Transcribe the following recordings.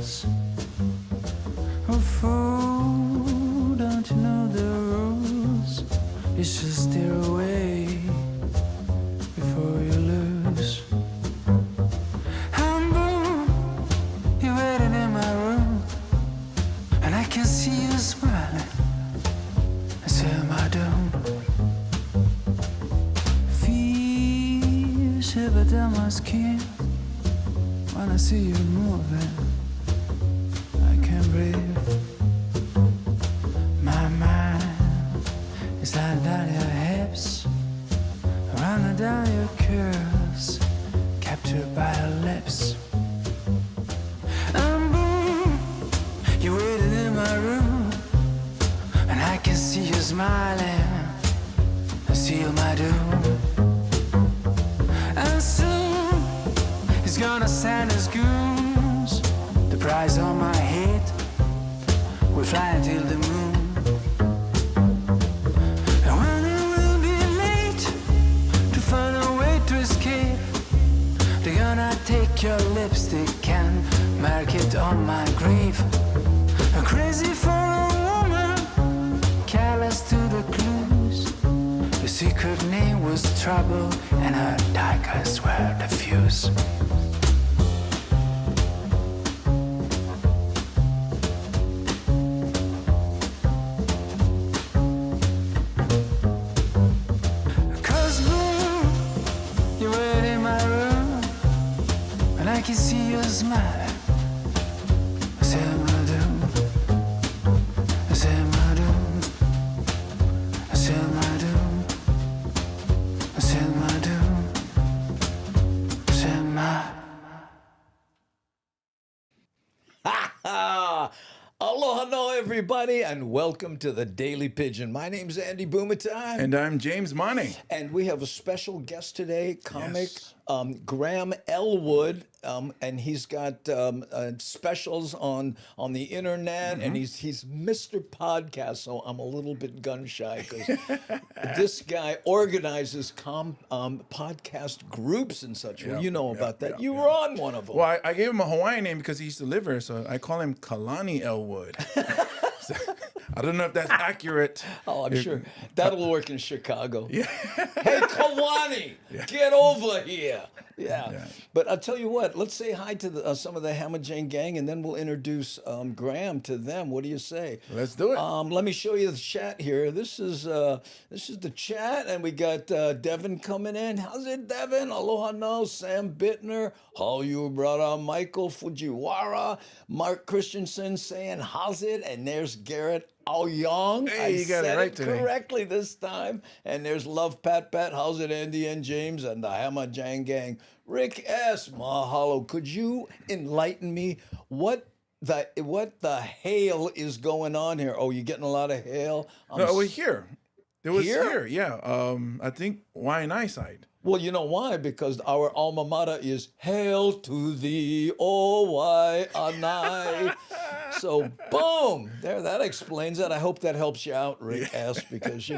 girls. Oh, fool, don't you know the rules? You should steer away before you lose. And boom, you waited in my room, and I can see you smiling. I said my doom. Feel shiver down my skin when I see you moving. I can't breathe. My mind is sliding down your hips, running down your curves, captured by your lips. And boom, you waited in my room, and I can see you smiling. I seal my doom. And soon he's gonna send his goons. The prize on my head, we're flying till the moon. And when it will be late to find a way to escape, they're gonna take your lipstick and mark it on my grave. I'm crazy for a woman, callous to the clues. The secret name was Trouble, and her tigers were the fuse. Cause boom, you were in my room, and I can see you smiling. I said my doom, I said my doom, I said my doom, I said my doom, I said my. Aloha no, everybody, and welcome to the Daily Pidgin. My name's Andy Bumatai. And I'm James Money. And we have a special guest today, comic Yes. Graham Elwood, and he's got specials on the internet, and he's Mr. Podcast, so I'm a little bit gun shy because this guy organizes podcast groups and such. Well, you know about that. You were on one of them. Well, I gave him a Hawaiian name because he used to live here, so I call him Kalani Elwood. So, I don't know if that's accurate. Oh, I'm sure that'll work in Chicago. Yeah. Hey, Kawani, get over here. Yeah. But I'll tell you what, let's say hi to some of the Hammer Jane gang, and then we'll introduce Graham to them. What do you say? Let's do it. Let me show you the chat here. This is the chat, and we got Devin coming in. How's it, Devin? Aloha no, Sam Bittner. How you, brother? Michael Fujiwara. Mark Christensen saying, how's it? And there's Garrett Aoyong. Hey, you got it right today. Correctly this time. And there's Love Pat Pat. How's it, Andy and James? And the Hammer Jang Gang. Rick S. Mahalo. Could you enlighten me? What the hail is going on here? Oh, you getting a lot of hail? No, we're here. It was Here? here, yeah. I think Waianae side. Well, you know why? Because our alma mater is Hail to thee, O Waianae. So, boom, there, that explains it. I hope that helps you out, Rick S., because,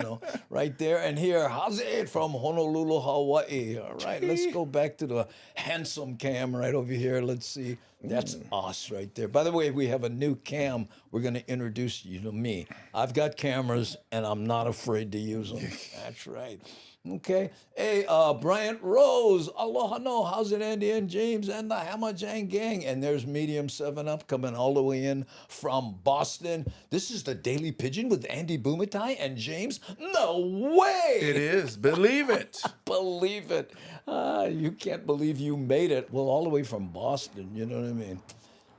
right there. And here, how's it from Honolulu, Hawaii? All right, let's go back to the handsome cam right over here. Let's see. That's us right there. By the way, we have a new cam. We're going to introduce you to me. I've got cameras, and I'm not afraid to use them. That's right. Okay. Hey, Bryant Rose. Aloha no. How's it, Andy and James and the Hammer Jang Gang? And there's Medium 7-Up coming all the way in from Boston. This is the Daily Pidgin with Andy Bumatai and James. No way. It is. Believe it. Believe it. You can't believe you made it. Well, all the way from Boston, you know what I mean?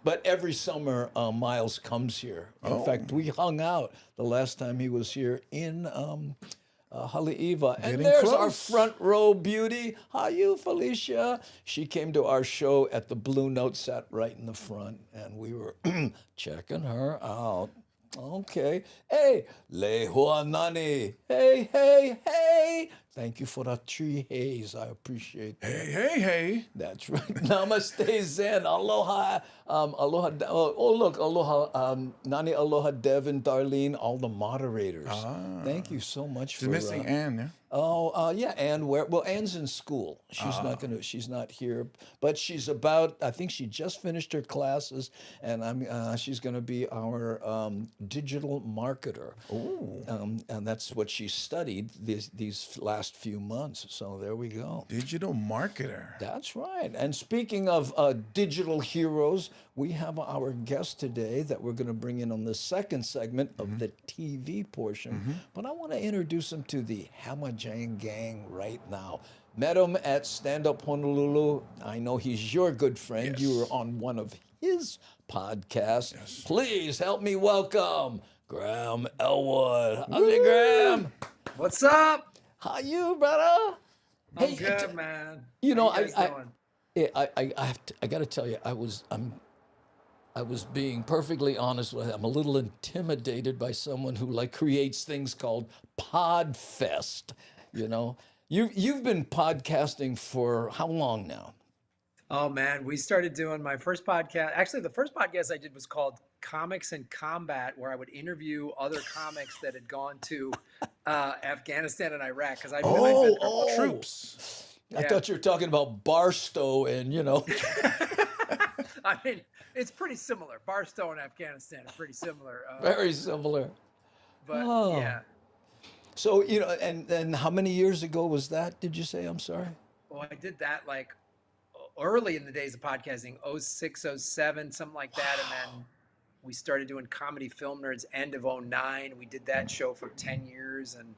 But every summer, Miles comes here. In fact, we hung out the last time he was here in Haleiwa. And Getting there's our close. front row beauty. How you, Felicia? She came to our show at the Blue Note, sat right in the front, and we were checking her out. Okay. Hey, Lehuanani. Hey, hey, hey. Thank you for the tree haze. I appreciate that. Hey. That's right. Namaste Zen. Aloha. Aloha. Oh, look. Aloha. Nani aloha, Devin, Darlene, all the moderators. Thank you so much She's for missing Anne, yeah? Oh, yeah, and where? Well, Anne's in school. She's not here, but she's about. I think she just finished her classes, and she's gonna be our digital marketer. Oh, And that's what she studied these last few months. So there we go. digital marketer. That's right. And speaking of digital heroes, we have our guest today that we're going to bring in on the second segment of the TV portion. But I want to introduce him to the Hamajang gang right now. Met him at Stand Up Honolulu. I know he's your good friend. You were on one of his podcasts. Yes. Please help me welcome Graham Elwood. How's it, Graham? What's up? How you, brother? I'm good, man. You know, How you guys doing? I got to tell you, I was being perfectly honest with you. I'm a little intimidated by someone who like creates things called Podfest. You know, you've been podcasting for how long now? Oh man, we started doing my first podcast. Actually, the first podcast I did was called Comics in Combat, where I would interview other comics that had gone to Afghanistan and Iraq. Because I've been Troops. I thought you were talking about Barstow and I mean, it's pretty similar. Barstow and Afghanistan is pretty similar. Very similar. But Oh. yeah. So and how many years ago was that? Did you say? I'm sorry. Well, I did that like early in the days of podcasting, 06, 07, something like that. And then we started doing Comedy Film Nerds end of 09. We did that show for 10 years. And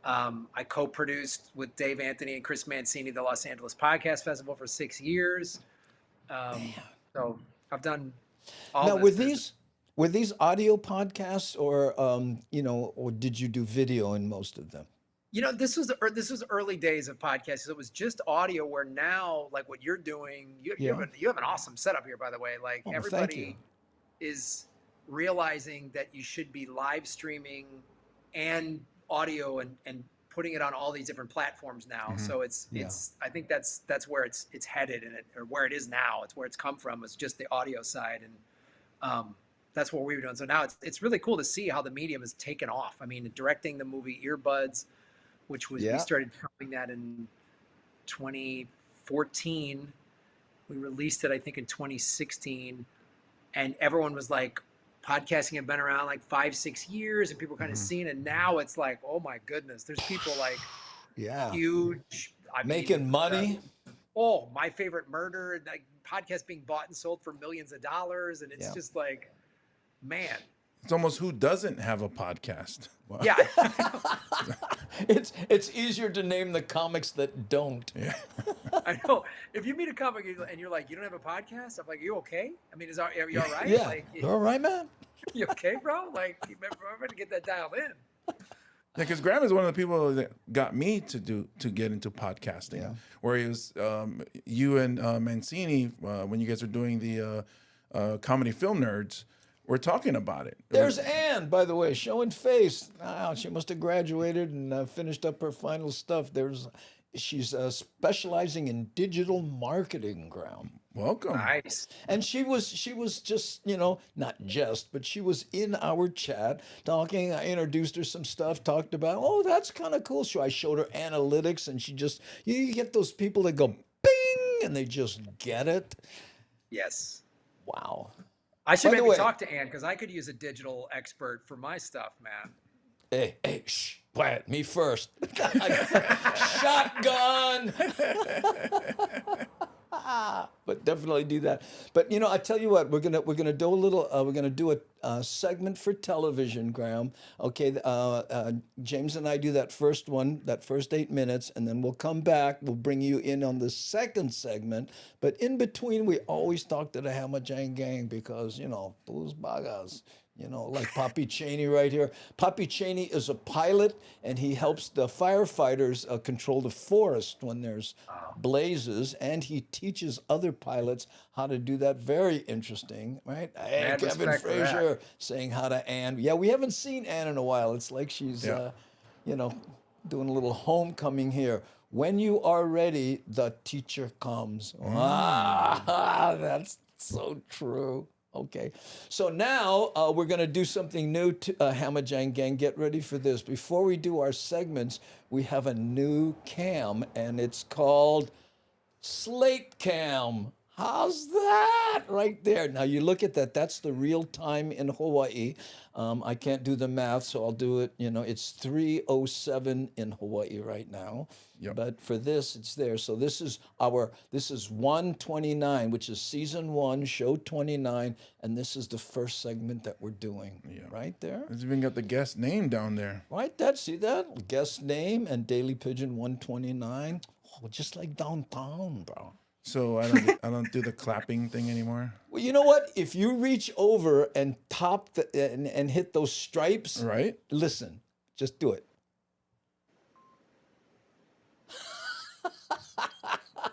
I co-produced with Dave Anthony and Chris Mancini the Los Angeles Podcast Festival for 6 years. So I've done all Now, this. were these audio podcasts, or or did you do video in most of them? You know, this was early days of podcasting. So it was just audio. Where now, like what you're doing, you have an awesome setup here, by the way. Like Thank you. everybody is realizing that you should be live streaming and audio and putting it on all these different platforms now. So it's I think that's where it's headed, or where it is now. It's where it's come from. It's just the audio side, and that's what we were doing. So now it's really cool to see how the medium has taken off. I mean, directing the movie Earbuds, which was we started filming that in 2014. We released it, I think, in 2016, and everyone was like, podcasting had been around like 5-6 years, and people kind of seen it. Now it's like, oh my goodness, there's people like huge, Making money. My Favorite Murder, like podcast being bought and sold for millions of dollars, and it's just like, man. It's almost who doesn't have a podcast. Wow. Yeah. It's easier to name the comics that don't. Yeah. I know. If you meet a comic and you're like, you don't have a podcast, I'm like, you okay? I mean, are you all right? Yeah. Like, All right, man. you okay, bro? Like, I'm going to get that dialed in. Yeah, because Graham is one of the people that got me to get into podcasting. Where he was, you and Mancini, when you guys were doing the Comedy Film Nerds, we're talking about it. There's Anne, by the way, showing face. Wow, she must have graduated and finished up her final stuff. She's specializing in digital marketing, Graham. Welcome. Nice. And she was just, not just, but she was in our chat talking. I introduced her some stuff, talked about, oh, that's kind of cool. So I showed her analytics, and she just, you get those people that go bing, and they just get it. Yes. Wow. I should By the maybe way- talk to Ann, because I could use a digital expert for my stuff, man. Hey, shh, quiet, me first. Shotgun. But definitely do that. But I tell you what, we're gonna do a little. We're gonna do a segment for television, Graham. Okay, James and I do that first one, that first 8 minutes, and then we'll come back. We'll bring you in on the second segment. But in between, we always talk to the Hamajang gang because booze bagas. Like Poppy Cheney right here. Poppy Cheney is a pilot, and he helps the firefighters control the forest when there's blazes, and he teaches other pilots how to do that. Very interesting, right? Hey, Mad Kevin respect for that. Frazier saying how to Ann. Yeah, we haven't seen Ann in a while. It's like she's, doing a little homecoming here. When you are ready, the teacher comes. Ah, that's so true. Okay. So now we're going to do something new. Hamajang Gang, get ready for this. Before we do our segments, we have a new cam, and it's called Slate Cam. How's that right there? Now you look at that. That's the real time in Hawaii. I can't do the math, so I'll do it. It's 3:07 in Hawaii right now. Yep. But for this, it's there. So this is 129, which is season 1, show 29, and this is the first segment that we're doing. Yeah. Right there. It's even got the guest name down there. Right, see that? Guest name and Daily Pigeon 129. Oh, just like downtown, bro. So I don't do the clapping thing anymore. Well, you know what? If you reach over and and hit those stripes, Right? listen, just do it.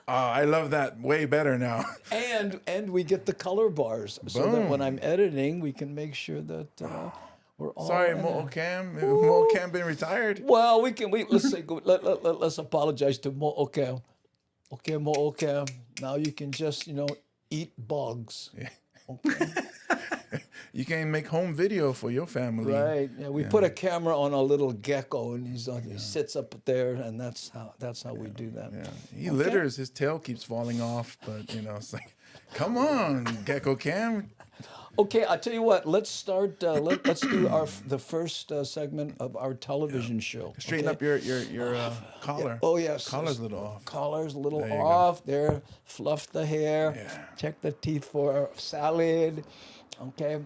I love that way better now. And we get the color bars, so that when I'm editing, we can make sure that we're all. Sorry, in Mo'o it. Cam. Mo'o Cam been retired. Well, let's say let's apologize to Mo'o Cam. Okay, Mo'o Cam. Now you can just eat bugs. Okay. You can make home video for your family. Right. Yeah, we put a camera on a little gecko, and he sits up there, and that's how we do that. Yeah. He litters. His tail keeps falling off, but it's like, come on, Gecko Cam. Okay, I'll tell you what. Let's start. Let's do the first segment of our television show. Straighten up your collar. Oh yes. Collar's a little off. Collar's a little There you off. There. Fluff the hair. Yeah. Check the teeth for salad. Okay.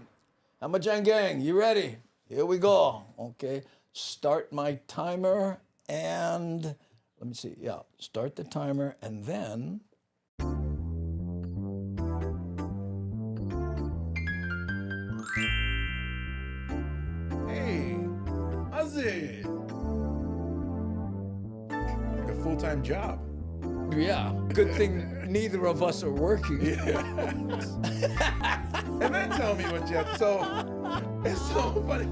Hamajang Gang, you ready? Here we go. Okay. Start my timer and let me see. Yeah. Start the timer and then. Hey, how's it? Like a full-time job. Yeah. Good thing neither of us are working. And then tell me what you have. So it's so funny.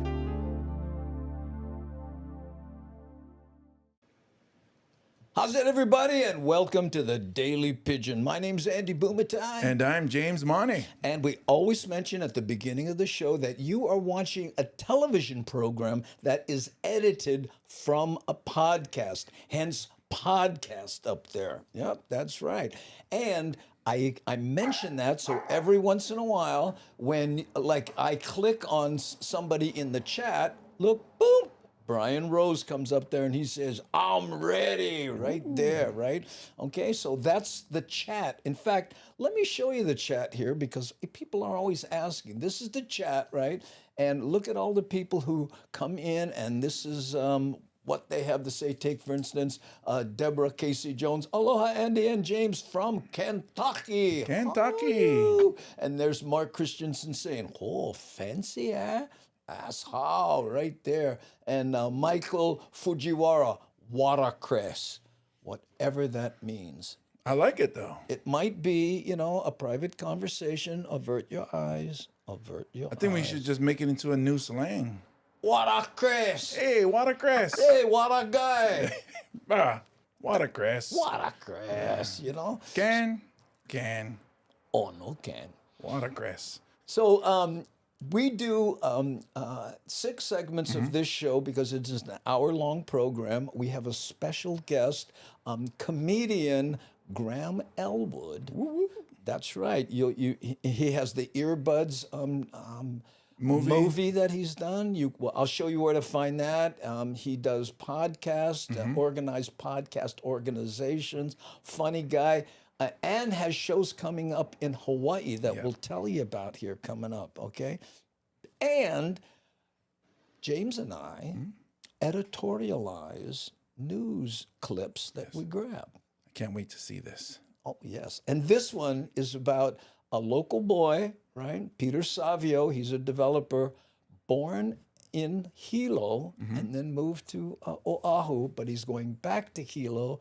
How's it, everybody? And welcome to the Daily Pigeon. My name's Andy Bumatai. And I'm James Money. And we always mention at the beginning of the show that you are watching a television program that is edited from a podcast, hence podcast up there. Yep, that's right. And I mention that so every once in a while when I click on somebody in the chat, look, boom, Brian Rose comes up there and he says, I'm ready, right there, right? Okay, so that's the chat. In fact, let me show you the chat here because people are always asking. This is the chat, right? And look at all the people who come in, and this is what they have to say. Take, for instance, Deborah Casey Jones. Aloha, Andy and James from Kentucky. Kentucky. Oh, and there's Mark Christensen saying, oh, fancy, eh? That's how, right there. And Michael Fujiwara, watercress, whatever that means. I like it, though. It might be, a private conversation. Avert your eyes. Avert your eyes. I think we should just make it into a new slang. Watercress. Hey, watercress. Hey, water guy. Watercress. Watercress, Can. Oh, no can. Watercress. So we do 6 segments of this show because it's an hour-long program. We have a special guest, comedian Graham Elwood. That's right. He has the Earbuds movie that he's done. I'll show you where to find that. He does podcasts, organized podcast organizations. Funny guy. And has shows coming up in Hawaii that we'll tell you about here coming up, okay? And James and I editorialize news clips that we grab. I can't wait to see this. Oh, yes. And this one is about a local boy, right? Peter Savio. He's a developer born in Hilo and then moved to Oahu, but he's going back to Hilo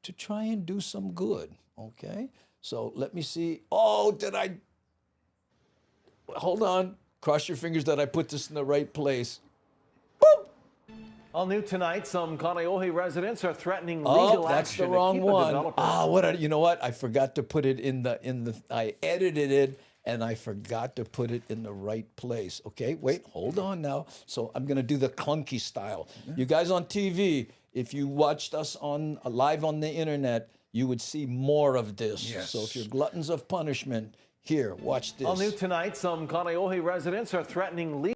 to try and do some good. Okay, so let me see. Oh, hold on. Cross your fingers that I put this in the right place. Boop. All new tonight, some Kaneohe residents are threatening Oh, legal that's action the to wrong keep the one. developer. You know what? I forgot to put it in the, I edited it and I forgot to put it in the right place. Okay, wait, hold on now. So I'm going to do the clunky style. You guys on TV, if you watched us on live on the internet, you would see more of this. Yes. So if you're gluttons of punishment, here, watch this. On new tonight, some Kaneohe residents are threatening legal.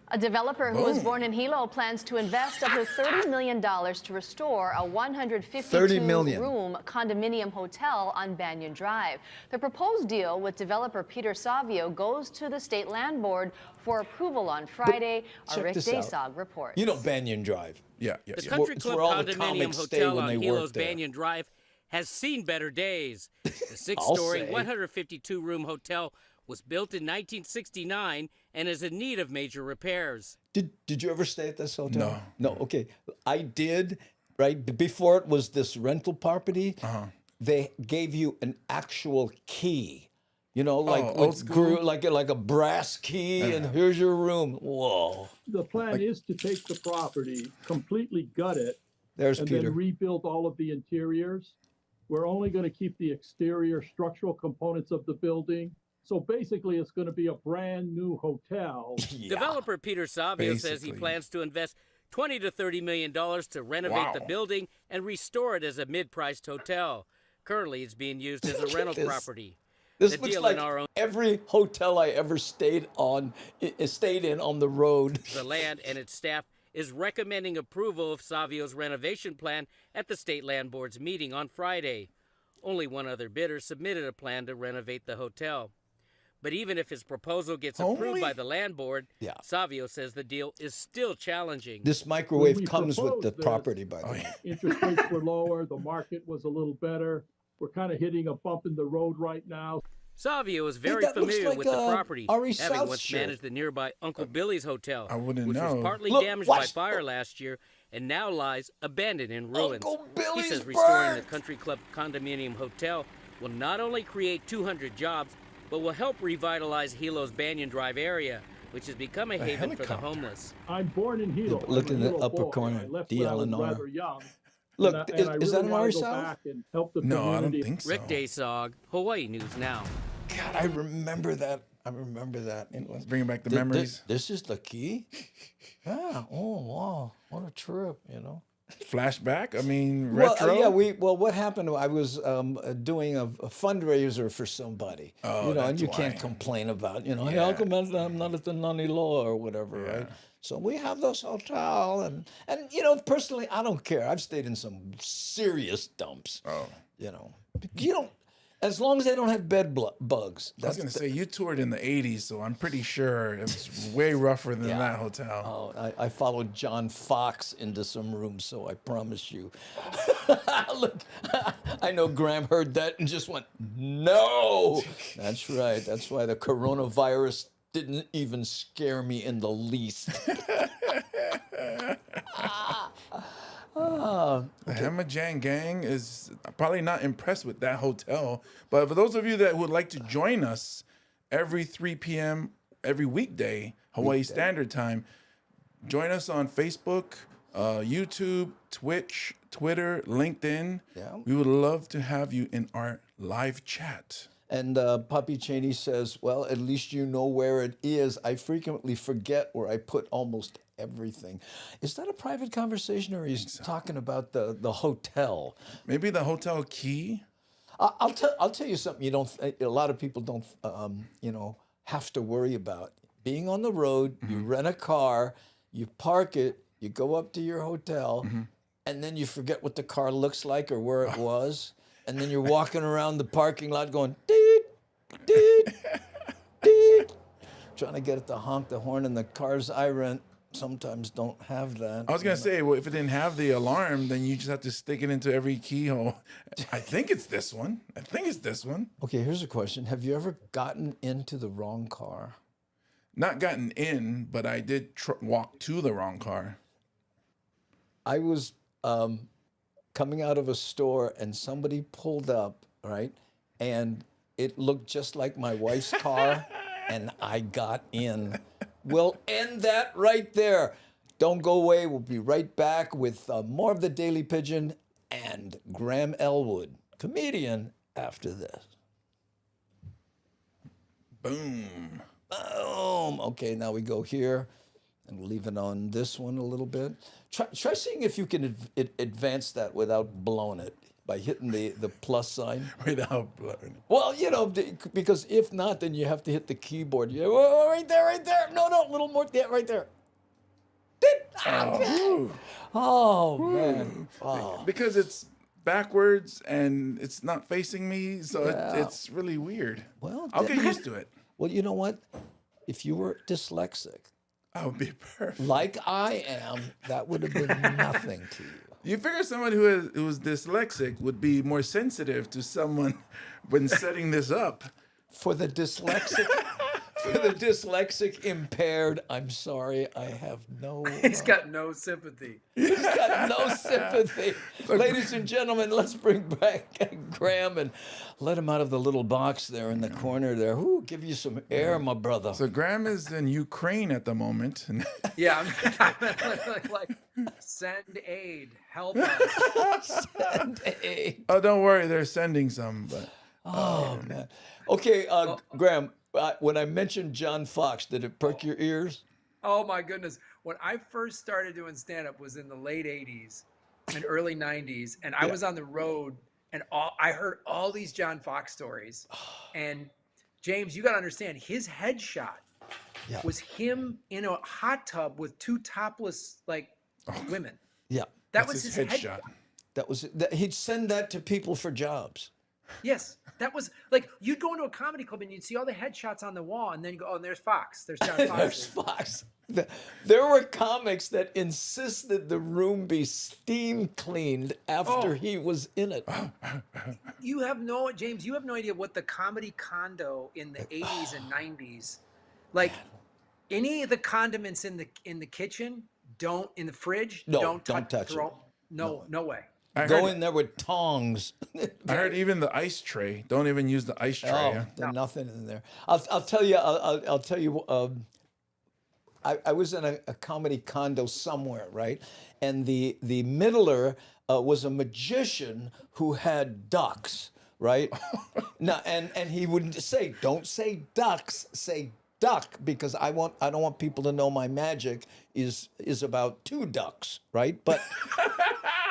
A developer who was born in Hilo plans to invest up to $30 million to restore a 152-room condominium hotel on Banyan Drive. The proposed deal with developer Peter Savio goes to the State Land Board for approval on Friday, a Rick Daysog reports. You know Banyan Drive. Yeah. The Country Club where all the condominium comics stay hotel when on they Hilo's work there. Banyan Drive has seen better days. The I'll 6-story, say. 152-room hotel was built in 1969 and is in need of major repairs. Did you ever stay at this hotel? No. No, okay. I did, right? Before it was this rental property, they gave you an actual key. You know, like old with school? like a brass key, and here's your room. Whoa. The plan is to take the property, completely gut it, There's and Peter. then rebuild all of the interiors. We're only going to keep the exterior structural components of the building. So basically, it's going to be a brand new hotel. Developer Peter Savio says he Basically. plans to invest $20 to $30 million to renovate the Wow. building and restore it as a mid-priced hotel. Currently, it's being used as a rental this. property. This The looks deal like in our own every hotel I ever stayed in on the road. the land and its staff is recommending approval of Savio's renovation plan at the State Land Board's meeting on Friday. Only one other bidder submitted a plan to renovate the hotel. But even if his proposal gets approved Only? by the land board, Yeah. Savio says the deal is still challenging. This microwave we comes with the proposed this- property, by the way. Interest rates were lower. The market was a little better. We're kind of hitting a bump in the road right now. Savio is very that looks familiar like, with the property, Ari having South once shirt. managed the nearby Uncle Billy's Hotel, I wouldn't which know. was partly Look, damaged watch- by fire last year and now lies abandoned in ruins. Uncle He Billy's says restoring the burnt. Country Club condominium hotel will not only create 200 jobs, but will help revitalize Hilo's Banyan Drive area, which has become a haven for the helicopter. homeless. I'm born in Hilo. Look I'm in a the Hilo upper boy. corner, I left when I was DLNR. rather young. Look, And I is really that an wanna Ari go South? back and help the No, I don't community. think so. Rick Daysog, Hawaii News Now. God, I remember that. It was- Bringing back the Thi- thi- memories. This is the key? Yeah. Oh, wow. What a trip, you know. Flashback. I mean, Well, retro. what happened? I was doing a fundraiser for somebody, Oh, and that's you can't why. complain about, hey, Yeah. how come I'm not at the Nani Law or whatever, right? So we have this hotel, and personally, I don't care. I've stayed in some serious dumps. Oh. You don't, as long as they don't have bed bugs. I was going to say, you toured in the 80s, so I'm pretty sure it's way rougher than Yeah. that hotel. Oh, I followed John Fox into some rooms, so I promise you. Look, I know Graham heard that and just went, no. That's right. That's why the coronavirus didn't even scare me in the least. The Hamajan gang is probably not impressed with that hotel. But for those of you that would like to join us every 3 p.m. every weekday, Hawaii Standard Time, join us on Facebook, YouTube, Twitch, Twitter, LinkedIn. Yeah. We would love to have you in our live chat. And Puppy Cheney says, well, at least you know where it is. I frequently forget where I put almost everything. Is that a private conversation, or he's talking about the hotel? Maybe the hotel key. I'll tell you something. A lot of people don't have to worry about being on the road. You rent a car, you park it, you go up to your hotel, and then you forget what the car looks like or where it was, and then you're walking around the parking lot going deet deet deet, trying to get it to honk the horn. And the cars I rent sometimes don't have that. I was going to say, well, if it didn't have the alarm, then you just have to stick it into every keyhole. I think it's this one. Okay, here's a question: have you ever gotten into the wrong car? Not gotten in, but I did walk to the wrong car. I was coming out of a store and somebody pulled up, right? And it looked just like my wife's car, and I got in. We'll end that right there. Don't go away. We'll be right back with more of the Daily Pigeon and Graham Elwood, comedian, after this. Boom. Boom. Okay, now we go here and leave it on this one a little bit. Try seeing if you can advance that without blowing it by hitting the plus sign. Without blowing. Well, because if not, then you have to hit the keyboard. Oh, right there, right there. No, a little more. Yeah, right there. Oh, man. Oh. Because it's backwards and it's not facing me, so it's really weird. Well, I'll get used to it. Well, you know what? If you were dyslexic, I would be perfect. like I am, that would have been nothing to you. You figure someone who is dyslexic would be more sensitive to someone when setting this up. For the dyslexic, impaired, I'm sorry, I have no. He's got no sympathy. He's got no sympathy. Ladies and gentlemen, let's bring back Graham and let him out of the little box there in the corner there. Ooh, give you some air, my brother. So Graham is in Ukraine at the moment. Yeah, I'm like, send aid, help us. Send aid. Oh, don't worry, they're sending some. But Oh, man. Okay, Graham, when I mentioned John Fox, did it perk your ears? Oh my goodness. When I first started doing stand-up was in the late 80s and early 90s. And I was on the road and I heard all these John Fox stories. And James, you got to understand, his headshot was him in a hot tub with two topless women. Yeah. That was his headshot. He'd send that to people for jobs. Yes, that was like you'd go into a comedy club and you'd see all the headshots on the wall, and then you go, "Oh, and there's Fox. There's John Fox." There's Fox. There were comics that insisted the room be steam cleaned after he was in it. James, you have no idea what the comedy condo in the 80s and 90s, like any of the condiments in the kitchen, in the fridge, don't touch it. No way. Go in there with tongs. I heard even the ice tray. Don't even use the ice tray. Oh, there's nothing in there. I'll tell you. I'll tell you. I was in a comedy condo somewhere, right? And the middler was a magician who had ducks, right? Now, and he wouldn't say, "Don't say ducks, say duck," because I don't want people to know my magic is about two ducks, right? But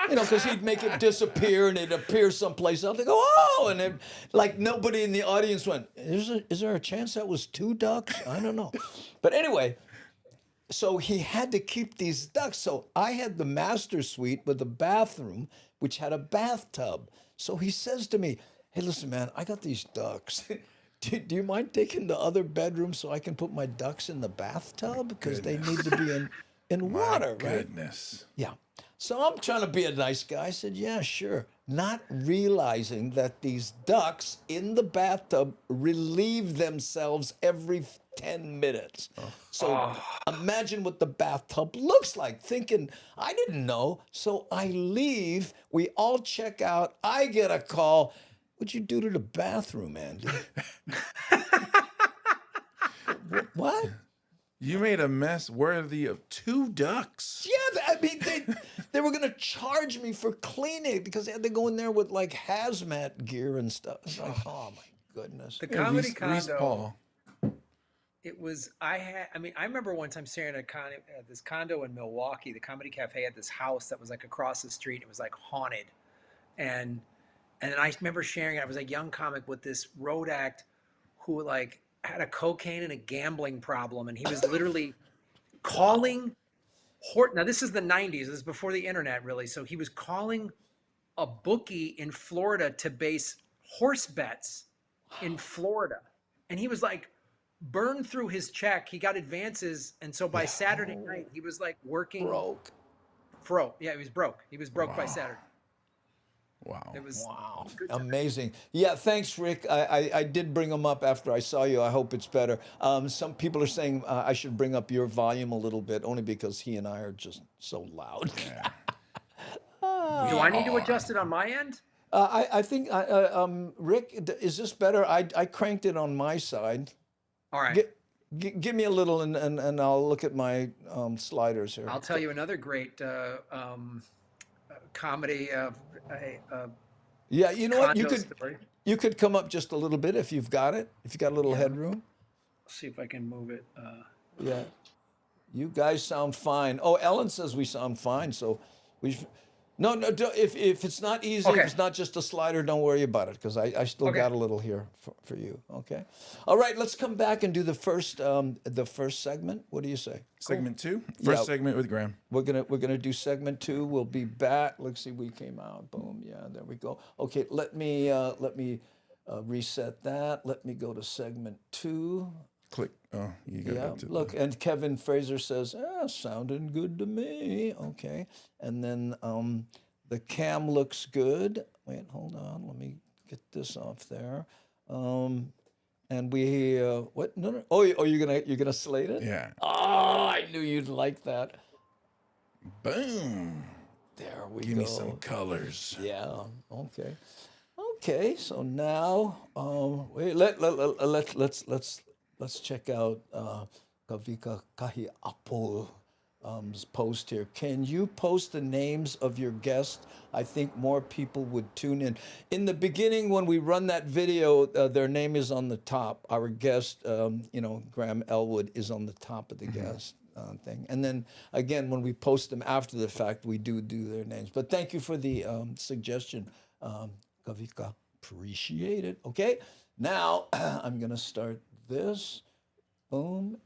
because he'd make it disappear and it'd appear someplace else. They go, "Oh," and it, like nobody in the audience went, "Is there a chance that was two ducks?" I don't know. But anyway, so he had to keep these ducks. So I had the master suite with a bathroom, which had a bathtub. So he says to me, "Hey, listen, man, I got these ducks. Do you mind taking the other bedroom so I can put my ducks in the bathtub? Because they need to be in water, right?" Goodness. Yeah. So I'm trying to be a nice guy. I said, "Yeah, sure." Not realizing that these ducks in the bathtub relieve themselves every 10 minutes. So imagine what the bathtub looks like, thinking, I didn't know. So I leave. We all check out. I get a call. "What'd you do to the bathroom, Andy?" What? You made a mess worthy of two ducks. Yeah, I mean, they were going to charge me for cleaning it because they had to go in there with like hazmat gear and stuff. It's like, oh my goodness. The comedy Reese condo. Paul. It was, I remember one time staring at this condo in Milwaukee. The Comedy Cafe had this house that was like across the street. It was like haunted. And then I remember sharing it. I was a young comic with this road act who like had a cocaine and a gambling problem. And he was literally calling, now this is the 90s. This is before the internet really. So he was calling a bookie in Florida to base horse bets in Florida. And he was like, burned through his check. He got advances. And so by Saturday night, he was like working. Broke. Yeah, he was broke. He was broke by Saturday. Wow. It was Amazing. Yeah, thanks, Rick. I did bring him up after I saw you. I hope it's better. Some people are saying I should bring up your volume a little bit, only because he and I are just so loud. Yeah. Do I need to adjust it on my end? I think, Rick, is this better? I cranked it on my side. All right. Give me a little, and I'll look at my sliders here. I'll tell you another great comedy. Yeah, you know what? condo story. You could come up just a little bit if you've got it. If you got a little headroom. see if I can move it. Yeah. You guys sound fine. Oh, Ellen says we sound fine. So we no, no, if it's not easy, Okay. if it's not just a slider, don't worry about it because I still Okay. got a little here for you. Okay. All right, let's come back and do the first segment. What do you say? Segment 2, first Yeah. segment with Graham. We're gonna do segment 2. We'll be back. Let's see, we came out. Boom. Yeah, there we go. Okay, let me reset that. Let me go to segment 2. Click. Oh, you got Yeah, back to look, and Kevin Fraser says, sounding good to me. Okay, and then the cam looks good. Wait, hold on. Let me get this off there. And we what? No. Oh, you're gonna slate it? Yeah. Oh, I knew you'd like that. Boom. There we Give go. me some colors. Yeah. Okay. Okay. So now, wait. Let's check out Kavika Kahi Apol's post here. Can you post the names of your guests? I think more people would tune in. In the beginning, when we run that video, their name is on the top. Our guest, Graham Elwood, is on the top of the guest thing. And then again, when we post them after the fact, we do their names. But thank you for the suggestion, Kavika. Appreciate it. Okay, now I'm gonna start this. Boom.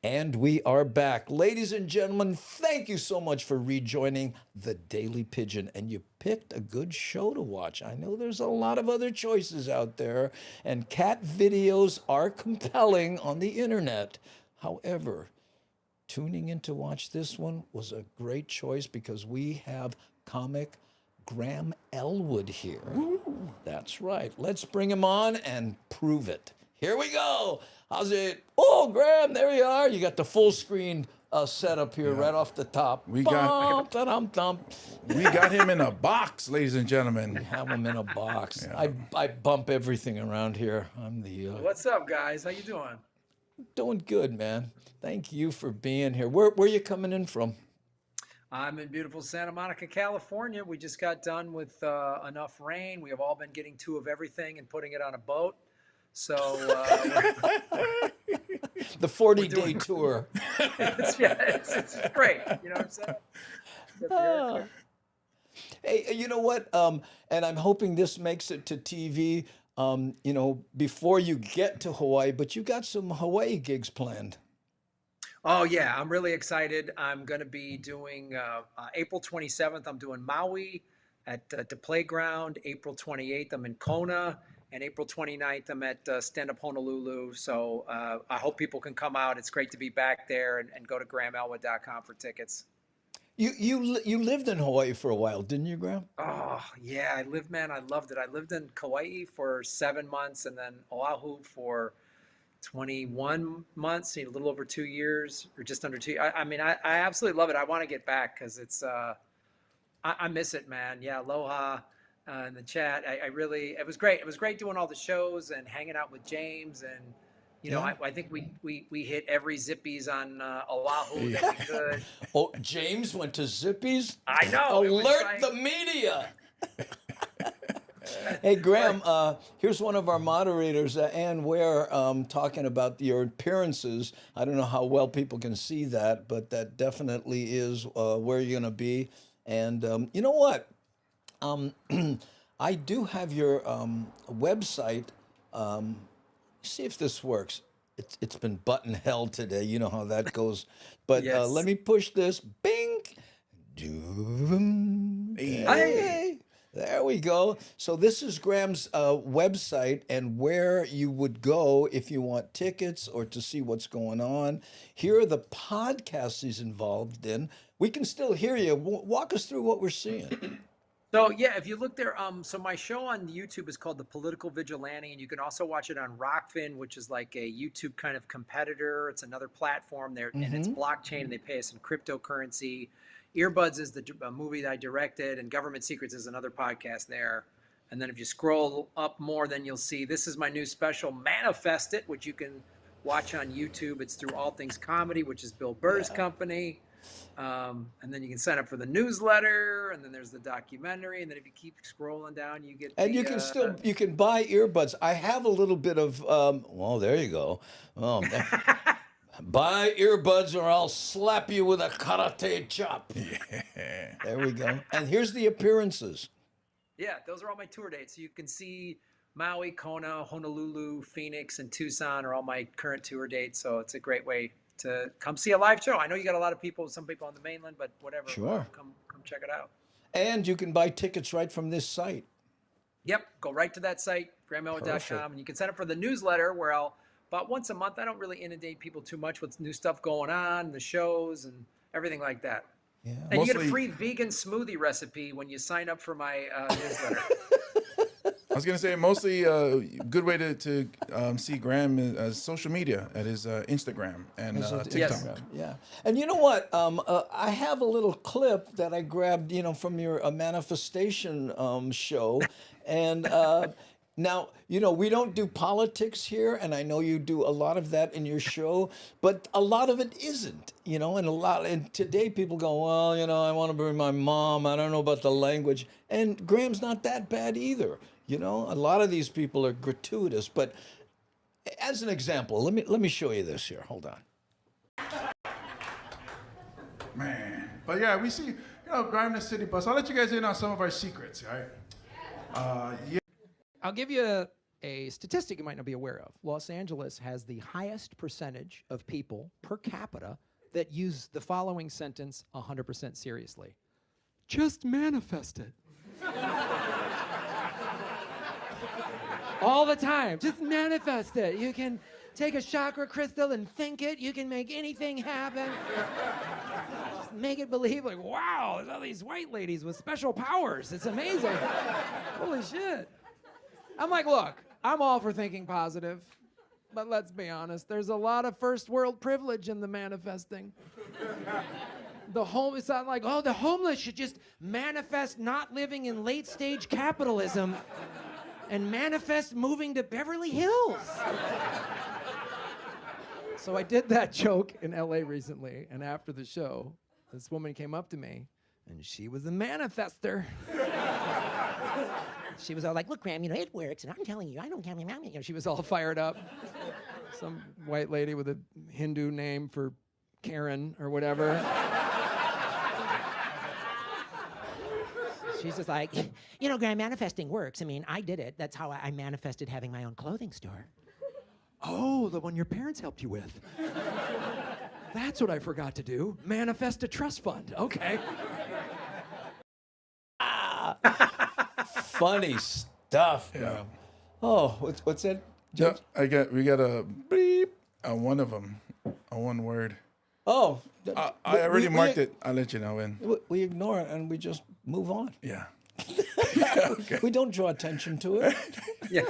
And we are back. Ladies and gentlemen, thank you so much for rejoining the Daily Pidgin. And you picked a good show to watch. I know there's a lot of other choices out there, and cat videos are compelling on the internet. However, tuning in to watch this one was a great choice because we have comic Graham Elwood here. Ooh. That's right. Let's bring him on and prove it. Here we go. How's it? Oh, Graham, there you are. You got the full screen setup here right off the top. We got him in a box, ladies and gentlemen. We have him in a box. Yeah. I bump everything around here. I'm the. What's up, guys? How you doing? Doing good, man. Thank you for being here. Where are you coming in from? I'm in beautiful Santa Monica, California. We just got done with enough rain. We have all been getting 2 of everything and putting it on a boat. So the 40-day tour. It's great. You know what I'm saying? Hey, you know what? And I'm hoping this makes it to TV. Before you get to Hawaii, but you got some Hawaii gigs planned. Oh yeah, I'm really excited. I'm going to be doing April 27th. I'm doing Maui at the Playground. April 28th, I'm in Kona. And April 29th, I'm at Stand Up Honolulu. So I hope people can come out. It's great to be back there and go to GrahamElwood.com for tickets. You lived in Hawaii for a while, didn't you, Graham? Oh, yeah. I loved it. I lived in Kauai for 7 months and then Oahu for 21 months, a little over 2 years or just under 2. I mean, I absolutely love it. I want to get back because it's, I miss it, man. Yeah. Aloha. In the chat, it was great. It was great doing all the shows and hanging out with James, and I think we hit every Zippies on Oahu that we could. Oh, James went to Zippies? I know. Alert the media. Hey, Graham, here's one of our moderators, Ann Ware, talking about your appearances. I don't know how well people can see that, but that definitely is where you're going to be. And you know what? I do have your website. See if this works. It's been button hell today. You know how that goes. But yes. Let me push this. Bing. Hey. There we go. So this is Graham's website and where you would go if you want tickets or to see what's going on. Here are the podcasts he's involved in. We can still hear you. Walk us through what we're seeing. So yeah, if you look there, so my show on YouTube is called The Political Vigilante, and you can also watch it on Rockfin, which is like a YouTube kind of competitor. It's another platform there, and it's blockchain, and they pay us in cryptocurrency. Earbuds is the movie that I directed, and Government Secrets is another podcast there. And then if you scroll up more, then you'll see this is my new special, Manifest It, which you can watch on YouTube. It's through All Things Comedy, which is Bill Burr's company. And then you can sign up for the newsletter, and then there's the documentary, and then if you keep scrolling down, you get. And you can still you can buy earbuds. I have a little bit of well, there you go. Buy earbuds or I'll slap you with a karate chop. Yeah. There we go. And here's the appearances. Yeah, those are all my tour dates. So you can see Maui, Kona, Honolulu, Phoenix, and Tucson are all my current tour dates. So it's a great way to come see a live show. I know you got a lot of people, some people on the mainland, but whatever. Sure. Come check it out. And you can buy tickets right from this site. Yep, go right to that site, grahamelwood.com, and you can sign up for the newsletter where I'll about once a month. I don't really inundate people too much with new stuff going on, the shows, and everything like that. Yeah. And you get a free vegan smoothie recipe when you sign up for my newsletter. I was gonna say mostly good way to see Graham as social media at his Instagram and TikTok. Yes. Yeah. And you know what? I have a little clip that I grabbed, from your manifestation show, and. Now, we don't do politics here, and I know you do a lot of that in your show, but a lot of it isn't, and today people go, well, I want to bring my mom, I don't know about the language, and Graham's not that bad either, a lot of these people are gratuitous, but as an example, let me show you this here, hold on. Man, but yeah, we see, Graham the City Bus. I'll let you guys in on some of our secrets, all right? Yeah. I'll give you a statistic you might not be aware of. Los Angeles has the highest percentage of people per capita that use the following sentence 100% seriously. Just manifest it. All the time. Just manifest it. You can take a chakra crystal and think it. You can make anything happen. Just make it believe, like, wow, there's all these white ladies with special powers. It's amazing. Holy shit. I'm like, look, I'm all for thinking positive, but let's be honest, there's a lot of first world privilege in the manifesting. It's not like, the homeless should just manifest not living in late stage capitalism and manifest moving to Beverly Hills. So I did that joke in LA recently, and after the show, this woman came up to me, and she was a manifester. She was all like, look, Graham, it works, and I'm telling you, I don't care. She was all fired up. Some white lady with a Hindu name for Karen or whatever. She's just like, Graham, manifesting works. I mean, I did it. That's how I manifested having my own clothing store. Oh, the one your parents helped you with. That's what I forgot to do. Manifest a trust fund. Okay. Funny stuff, man. Yeah. Oh, what's that? Yeah, we got a bleep on one of them, on one word. Oh, I already marked it. I'll let you know when. We ignore it and we just move on. Yeah. We don't draw attention to it. Yeah,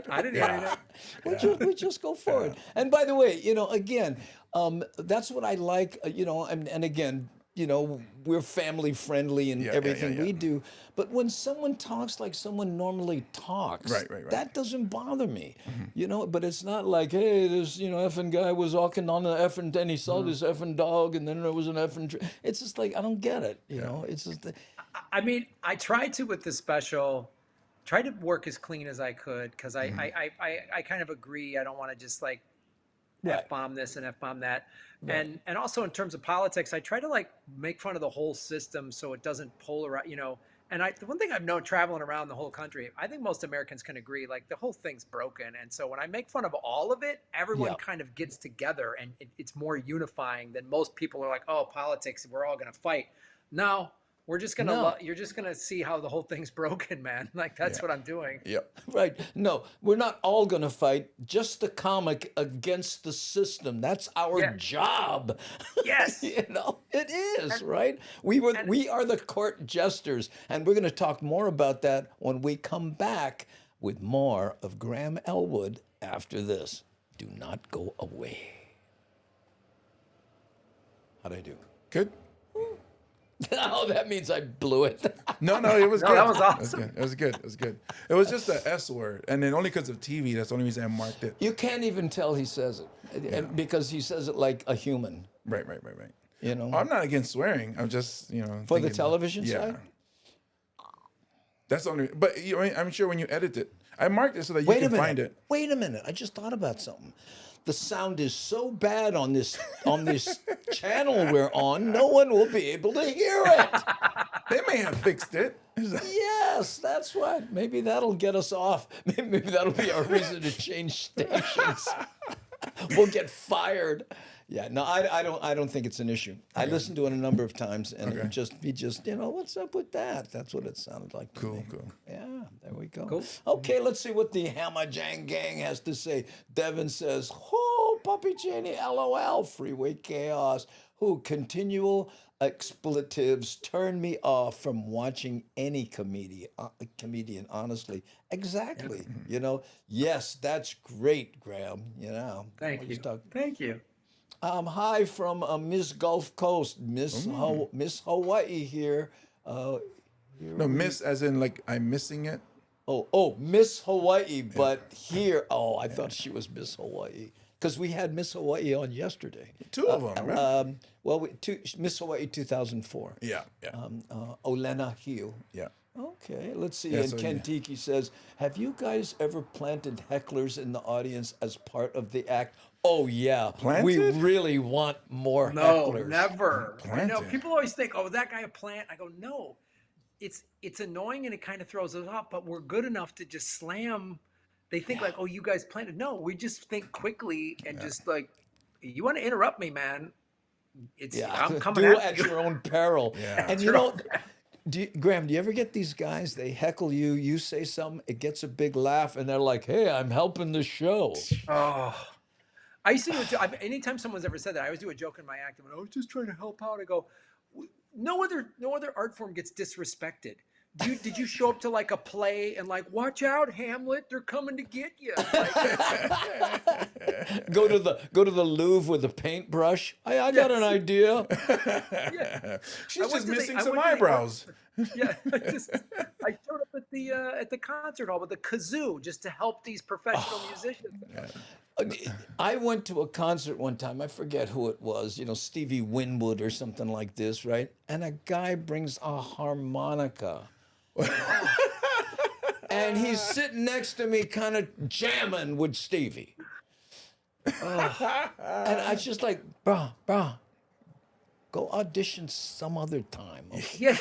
I didn't hear that. We just go forward. And by the way, again, that's what I like, and again, we're family friendly in everything we do. But when someone talks like someone normally talks, right. that doesn't bother me. But it's not like, hey, this effing guy was walking on an effing, and he saw this effing dog, and then there was an effing. It's just like I don't get it. It's just. I mean, I tried to with the special, tried to work as clean as I could because I kind of agree. I don't want to just like F-bomb this and F-bomb that. Right. And also in terms of politics, I try to like make fun of the whole system so it doesn't polarize, And the one thing I've known traveling around the whole country, I think most Americans can agree, like the whole thing's broken. And so when I make fun of all of it, everyone kind of gets together and it's more unifying than most people are like, oh, politics, we're all going to fight. No. We're just gonna. You're just gonna see how the whole thing's broken, man. Like that's what I'm doing. Yep. Right. No, we're not all gonna fight. Just the comic against the system. That's our job. Yes. It is right. We are the court jesters, and we're gonna talk more about that when we come back with more of Graham Elwood after this. Do not go away. How'd I do? Good. Oh, that means I blew it. No, it was good. That was awesome. It was good. It was just the S word, and then only because of TV. That's the only reason I marked it. You can't even tell he says it, and because he says it like a human. Right. You know, I'm not against swearing. I'm just, you know, for the thinking- television side. That's only. But you know, I'm sure when you edit it, I marked it so that you can find it. Wait a minute. I just thought about something. The sound is so bad on this channel we're on, no one will be able to hear it. They may have fixed it. Yes, that's right. Maybe that'll get us off. Maybe that'll be our reason to change stations. We'll get fired. Yeah, no, I don't think it's an issue. I listened to it a number of times, and it would just be you know, what's up with that? That's what it sounded like to me. Cool. Yeah, there we go. Cool. Okay, let's see what the Hammer Jang Gang has to say. Devin says, "Oh, Puppy Cheney, LOL, freeway chaos. Who continual expletives turn me off from watching any comedian. Honestly, exactly. You know, yes, that's great, Graham. You know, Thank you. Talk. Thank you. Hi from Miss Gulf Coast, Miss Hawaii here. No, miss as in like I'm missing it. Oh, Miss Hawaii, but here, I thought she was Miss Hawaii. Because we had Miss Hawaii on yesterday. Two of them, right? Miss Hawaii 2004. Yeah. Olena Hill. Yeah. Okay, let's see. Yeah, And so, Ken yeah. Tiki says, have you guys ever planted hecklers in the audience as part of the act? Oh, yeah. We Planted? really want more No, hecklers. never. I know Planted. people always think, oh, that guy a plant. I go, no. It's annoying and it kind of throws us off, but we're good enough to just slam. They think like, oh, you guys planted. No, we just think quickly and just like, you want to interrupt me, man? I'm coming Do it at at you. your own peril. Yeah. And you know, Graham, do you ever get these guys? They heckle you. You say something, it gets a big laugh, and they're like, "Hey, I'm helping the show." Oh, I used to do it. Anytime someone's ever said that, I always do a joke in my act. I was just trying to help out. I go, no other art form gets disrespected. Did you show up to like a play and like, watch out, Hamlet, they're coming to get you? Like, Go to the Louvre with a paintbrush. I got an idea. yeah. She's just missing I some went to the- eyebrows. Yeah, I showed up at the concert hall with the kazoo just to help these professional musicians. I went to a concert one time. I forget who it was. You know, Stevie Winwood or something like this, right? And a guy brings a harmonica. And he's sitting next to me kind of jamming with Stevie. And I was just like, bruh, go audition some other time. Okay? Yeah,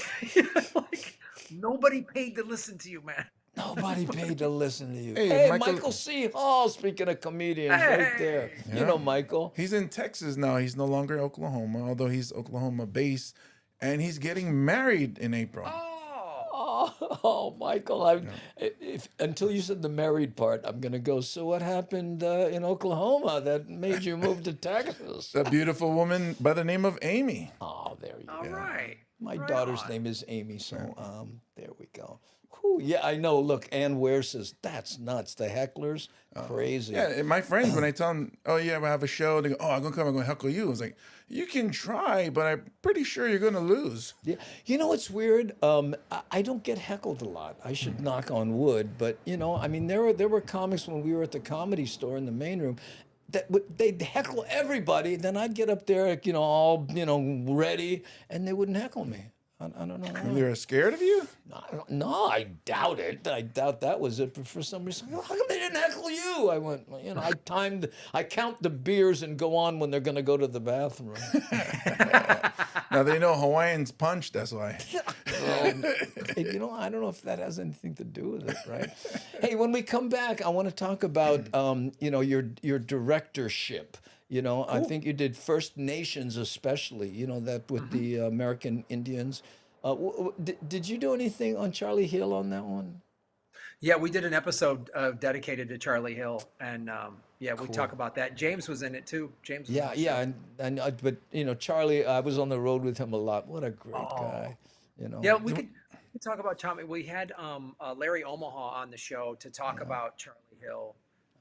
like nobody paid to listen to you, man. Nobody paid to listen to you. Hey, Hey, Michael- Michael C. Hall, speaking of comedians, right there. Yeah. You know Michael. He's in Texas now. He's no longer Oklahoma, although he's Oklahoma based, and he's getting married in April. Oh, Michael, until you said the married part, I'm going to go, so what happened in Oklahoma that made you move to Texas? A beautiful woman by the name of Amy. Oh, there you All go. right. My Right daughter's on. name is Amy, so there we go. Whew, yeah, I know. Look, Ann Ware says, that's nuts. The hecklers, crazy. Yeah, and my friends, when I tell them, oh, yeah, we have a show, they go, oh, I'm going to come, I'm going to heckle you. I was like, you can try, but I'm pretty sure you're going to lose. Yeah. You know what's weird? I don't get heckled a lot. I should knock on wood, but you know, I mean, there were comics when we were at the Comedy Store in the main room that they'd heckle everybody. Then I'd get up there, you know, all ready, and they wouldn't heckle me. I don't know why. They're scared of you? No, I doubt it. I doubt that was it. But for some reason, how come they didn't heckle you? I went, you know, I count the beers and go on when they're going to go to the bathroom. Now they know Hawaiians punch, that's why. You know, I don't know if that has anything to do with it, right? Hey, when we come back, I want to talk about, you know, your directorship. You know, cool. I think you did First Nations especially, you know, that with the American Indians. Did you do anything on Charlie Hill on that one? Yeah, we did an episode dedicated to Charlie Hill, and yeah, we talk about that. James was in it too. James. Was but you know, Charlie, I was on the road with him a lot. What a great guy, you know. Yeah, we could talk about Tommy. We had Larry Omaha on the show to talk about Charlie Hill.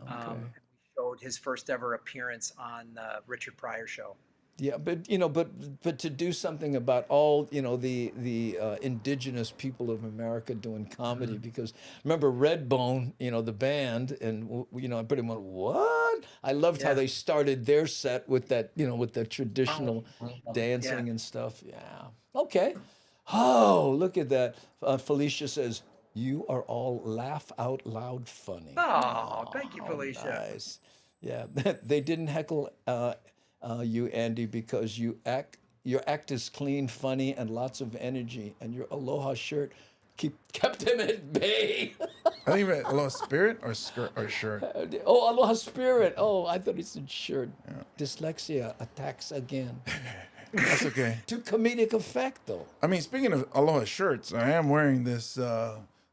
And we showed his first ever appearance on the Richard Pryor show. Yeah, but you know, but to do something about all, you know, the indigenous people of America doing comedy, because remember Redbone, you know, the band, and you know, I pretty much what what? I loved how they started their set with that, with the traditional dancing and stuff. Yeah. Okay. Oh, look at that. Felicia says, you are all laugh out loud funny. Oh, thank you, Felicia. Nice. Yeah. They didn't heckle you, Andy, because your act is clean, funny, and lots of energy, and your Aloha shirt kept him at bay. I think you meant Aloha Spirit or skirt or shirt. Oh, Aloha Spirit. Oh, I thought he said shirt. Dyslexia attacks again. That's okay. To comedic effect, though. I mean, speaking of Aloha shirts, I am wearing this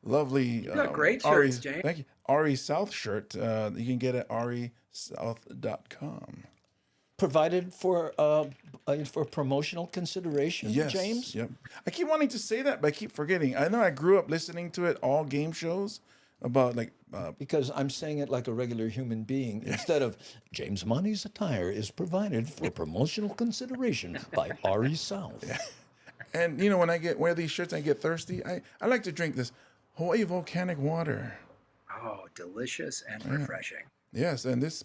lovely. You got great Ari, shirts, James. Thank you. Ari South shirt. You can get it at arisouth.com. Provided for promotional consideration, Yes, James? Yep. I keep wanting to say that, but I keep forgetting. I know I grew up listening to it all game shows about because I'm saying it like a regular human being instead of James Money's attire is provided for promotional consideration by Ari South. Yeah. And when I wear these shirts, I get thirsty. I like to drink this Hawaii volcanic water. Oh, delicious and refreshing. Yes, and this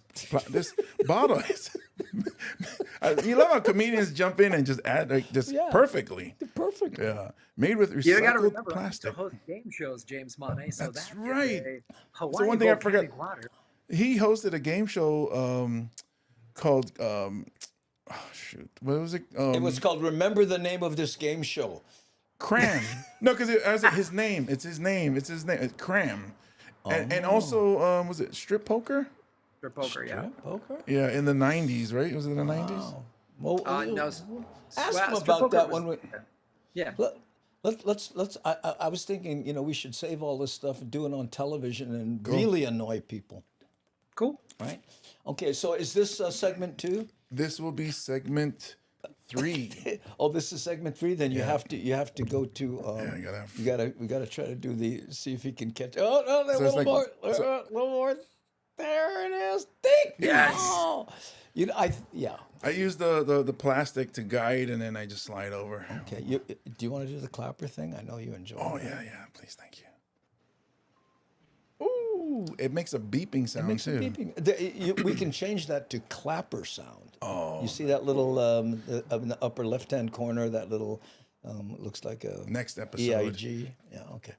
bottle is. You love how comedians jump in and just add perfectly. Perfect. Yeah, made with You got to recycled remember, plastic. to host game shows, James Money. So That's that right. is a Hawaii So one thing I volcanic forgot. water. He hosted a game show called what was it? It was called Remember the Name of This Game Show. Cram. No, because his name. It's his name. It's Cram. And also, was it strip poker? Strip poker, yeah. Poker? Yeah, in the 90s, right? Was it in the 90s? Well, No, ask him strip about poker that was- one. Yeah. Let's. I was thinking, we should save all this stuff and do it on television and really annoy people. Cool. Right? Okay, so is this segment 2? This will be segment 3. Oh, this is segment 3. Then you have to go to. We gotta try to see if he can catch. Oh no, a little more, a little more. There it is. Ding. Yes. Oh. I use the plastic to guide, and then I just slide over. Okay. Do you want to do the clapper thing? I know you enjoy. Oh that. yeah. Please, thank you. Ooh, it makes a beeping sound Makes too. a beeping. We can change that to clapper sound. Oh. You see that little in the upper left-hand corner? That little looks like a Next episode. EIG. Yeah. Okay.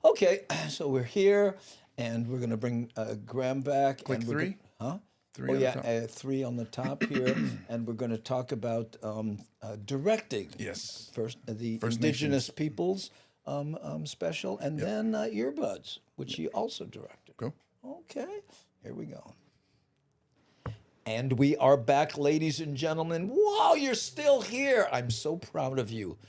Okay. So we're here, and we're gonna bring Graham back. Click and 3? Huh? 3 Oh on the yeah, top. 3 on the top here, and we're going to talk about directing. Yes. First, the First Indigenous Nations. Peoples special, and then Earbuds, which he also directed. Go. Okay, here we go. And we are back, ladies and gentlemen. Wow, you're still here. I'm so proud of you,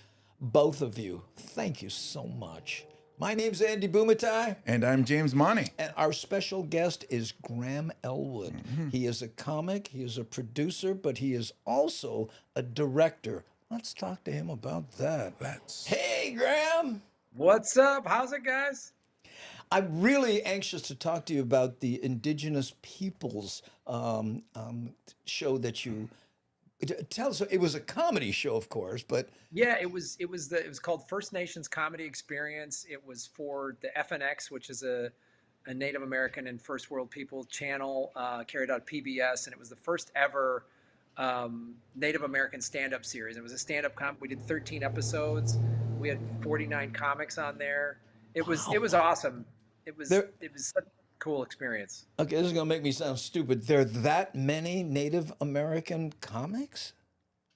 both of you. Thank you so much. My name's Andy Bumatai. And I'm James Money. And our special guest is Graham Elwood. He is a comic, he is a producer, but he is also a director. Let's talk to him about that. Hey, Graham. What's up? How's it, guys? I'm really anxious to talk to you about the Indigenous Peoples show that you tell us. It was a comedy show, of course, but Yeah, it was called First Nations Comedy Experience. It was for the FNX, which is a Native American and First World People channel, carried out at PBS, and it was the first ever Native American stand-up series. It was a stand-up we did 13 episodes. We had 49 comics on there. It was awesome. It was such a cool experience. okay, this is going to make me sound stupid. There are that many Native American comics?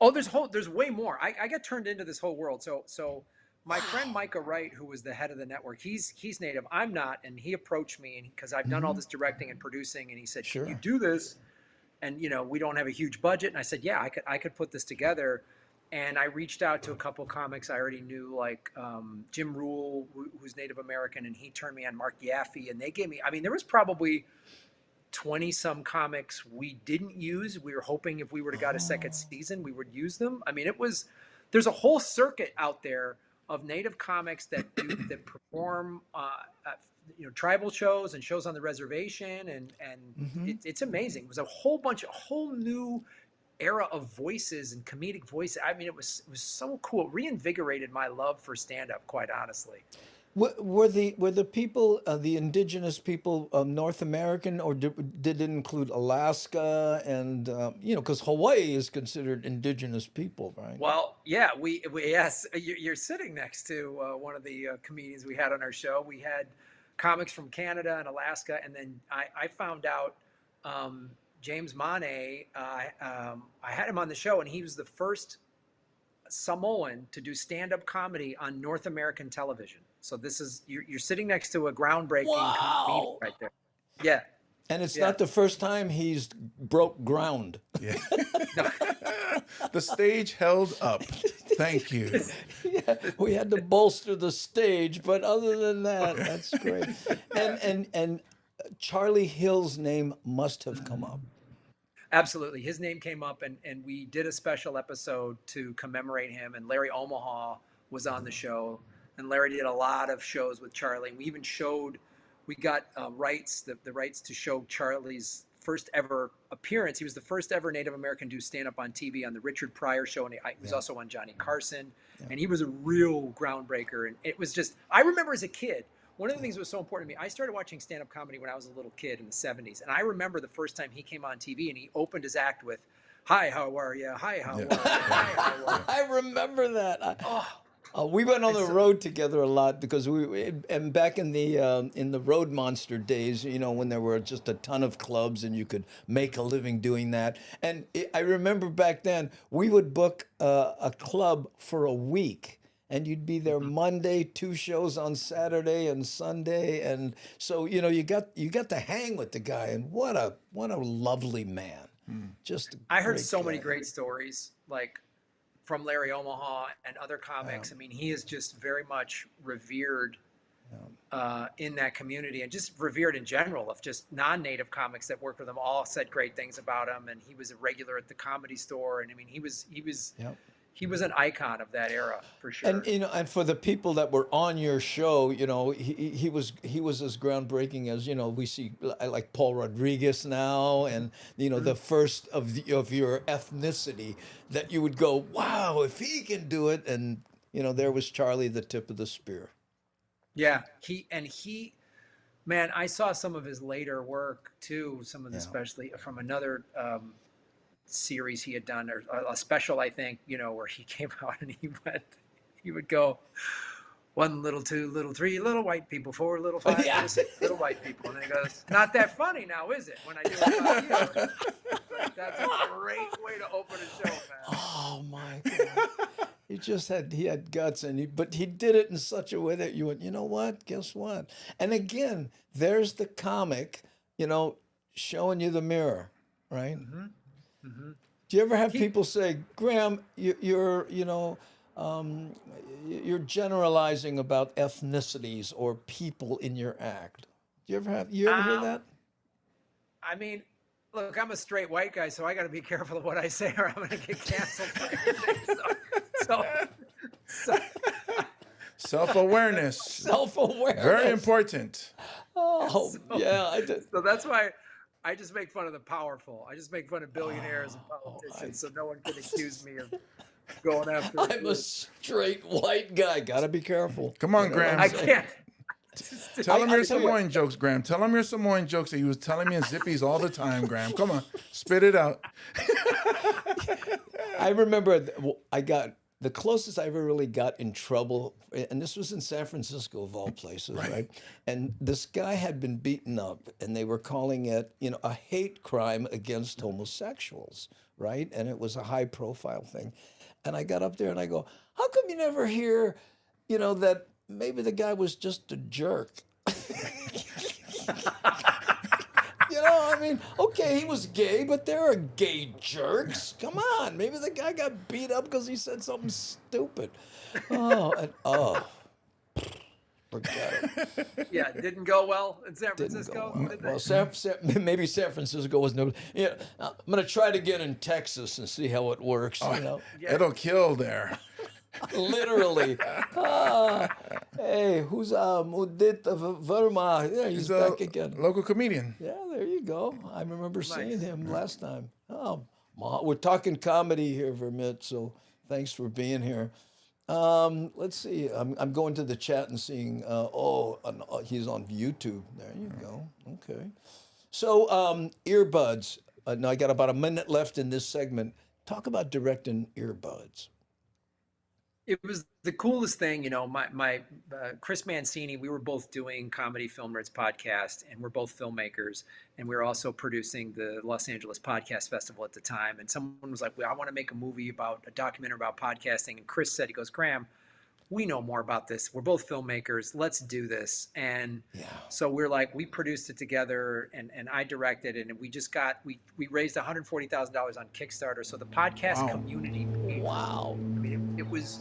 Oh, there's way more. I got turned into this whole world. So my friend Micah Wright, who was the head of the network, he's Native. I'm not, and he approached me, and because I've done all this directing and producing, and he said, Sure. "Can you do this?" And we don't have a huge budget, and I said, "Yeah, I could put this together." And I reached out to a couple comics I already knew, like Jim Rule, who's Native American, and he turned me on Mark Yaffe, and they gave me. I mean, there was probably 20 some comics we didn't use. We were hoping if we were to got a second season, we would use them. I mean, there's a whole circuit out there of Native comics that perform, tribal shows and shows on the reservation. And it's amazing. It was a whole new era of voices and comedic voices. I mean, it was so cool. It reinvigorated my love for stand-up, quite honestly. Were the people, the indigenous people, North American, or did it include Alaska and because Hawaii is considered indigenous people, right? Well, yeah, we yes, you're sitting next to one of the comedians we had on our show. We had comics from Canada and Alaska, and then I found out James Monet. I had him on the show, and he was the first Samoan to do stand-up comedy on North American television. So this is you're sitting next to a groundbreaking comedian right there. Yeah. And it's not the first time he's broke ground. Yeah. The stage held up. Thank you. Yeah, we had to bolster the stage, but other than that, that's great. And Charlie Hill's name must have come up. Absolutely. His name came up, and we did a special episode to commemorate him, and Larry Omaha was on the show, and Larry did a lot of shows with Charlie. We even we got rights, the rights to show Charlie's first ever appearance. He was the first ever Native American to do stand-up on TV on the Richard Pryor show, and he was also on Johnny Carson, and he was a real groundbreaker. And it was just, I remember as a kid, one of the things that was so important to me, I started watching stand-up comedy when I was a little kid in the 70s, and I remember the first time he came on TV and he opened his act with, "Hi, how are you? Hi, how are you? Hi, how are you?" I remember that. We went on the road together a lot because and back in the Road Monster days, when there were just a ton of clubs and you could make a living doing that. And I remember back then we would book a club for a week, and you'd be there Monday, 2 shows on Saturday and Sunday, and so you got to hang with the guy, and what a lovely man. Just I heard so many great stories, like from Larry Omaha and other comics. I mean, he is just very much revered in that community, and just revered in general of just non-native comics that worked with him. All said great things about him, and he was a regular at the Comedy Store. And I mean, he was an icon of that era for sure. And and for the people that were on your show, he was as groundbreaking as we see like Paul Rodriguez now, and the first of your ethnicity that you would go, wow, if he can do it, and there was Charlie, the tip of the spear. Yeah, man, I saw some of his later work too. Some of the, especially from another series he had done, or a special, I think, where he came out and he would go, 1 little 2 little 3 little white people, 4 little 5 little 6 little white people, and then he goes, "Not that funny now, is it?" When I do it about you. Like, that's a great way to open a show, man. Oh my God. He had guts, but he did it in such a way that you went, what? Guess what? And again, there's the comic, showing you the mirror, right? Mm-hmm. Mm-hmm. Do you ever have people say, "Graham, you're generalizing about ethnicities or people in your act"? Do you ever hear that? I mean, look, I'm a straight white guy, so I got to be careful of what I say, or I'm going to get canceled for everything. So self-awareness. Self-awareness. Very important. Oh, yeah. I did. So that's why I just make fun of the powerful. I just make fun of billionaires and politicians, so no one can accuse me of going after. I'm a straight white guy. Gotta be careful. Come on, Graham. I can't. Tell him your Samoan jokes, Graham. Tell him your Samoan jokes that he was telling me in Zippies all the time, Graham. Come on, spit it out. I remember I got the closest I ever really got in trouble, and this was in San Francisco of all places, right? And this guy had been beaten up, and they were calling it, a hate crime against homosexuals, right? And it was a high-profile thing. And I got up there and I go, "How come you never hear, that maybe the guy was just a jerk?" Okay, he was gay, but there are gay jerks. Come on, maybe the guy got beat up because he said something stupid. Forget it. Yeah, it didn't go well in San Francisco. Well, maybe San Francisco was no. Yeah, I'm gonna try to get in Texas and see how it works. It'll kill there. Literally. Hey, who's Mudit Verma? Yeah, he's back again. Local comedian. Yeah, there you go. I remember seeing him last time. We're talking comedy here, Vermit, so thanks for being here. Let's see. I'm going to the chat and seeing. He's on YouTube. There you go. Okay. So earbuds. Now I got about a minute left in this segment. Talk about directing earbuds. It was the coolest thing, you know. My Chris Mancini, we were both doing Comedy Film Nerds podcast, and we're both filmmakers, and we were also producing the Los Angeles Podcast Festival at the time. And someone was like, "Well, I want to make a movie about a documentary about podcasting." And Chris said, "He goes, Graham, we know more about this. We're both filmmakers. Let's do this." And so we're like, we produced it together, and I directed it, and we just we raised $140,000 on Kickstarter. So the podcast community, I mean, it was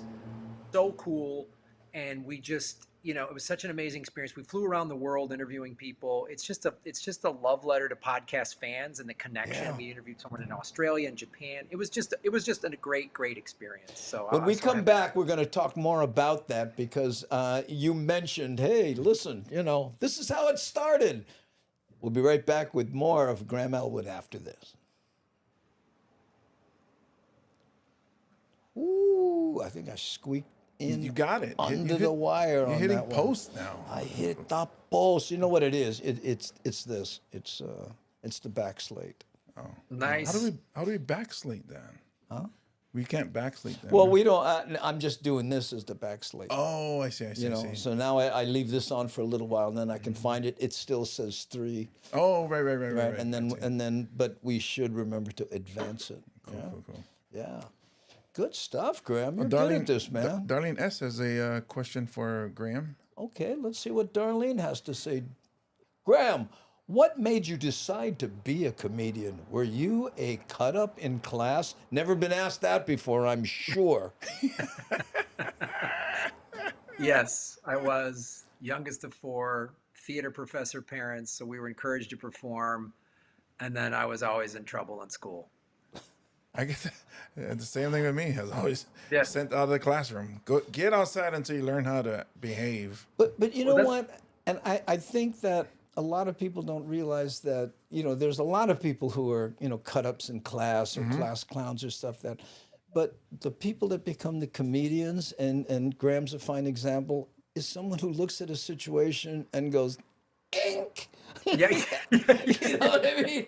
so cool. And we just, you know, it was such an amazing experience. We flew around the world interviewing people. It's just a love letter to podcast fans and the connection. We interviewed someone in Australia and Japan. It was just a great experience. So when we come back, we're going to talk more about that, because you mentioned, hey, listen, you know, this is how it started. We'll be right back with more of Graham Elwood after this. Ooh, I think I squeaked in. You got it. Under the wire on that one. You're hitting post now. I hit the post. You know what it is? It's this. It's the backslate. Oh, nice. How do we backslate then? Huh? We can't backslate then. Well, we don't. I'm just doing this as the backslate. Oh, I see. You know, so now I leave this on for a little while, and then I can find it. It still says 3. Oh, right. And then, but we should remember to advance it. Cool. Yeah. Good stuff, Graham. You're good at this, man. Darlene S. has a question for Graham. Okay, let's see what Darlene has to say. Graham, what made you decide to be a comedian? Were you a cut-up in class? Never been asked that before, I'm sure. Yes, I was youngest of 4, theater professor parents, so we were encouraged to perform, and then I was always in trouble in school. I get the same thing with me. I was always sent out of the classroom. Get outside until you learn how to behave. But you know what? And I think that a lot of people don't realize that, you know, there's a lot of people who are, you know, cut-ups in class or class clowns or stuff that, but the people that become the comedians, and Graham's a fine example, is someone who looks at a situation and goes, ink. Yeah. You know what I mean?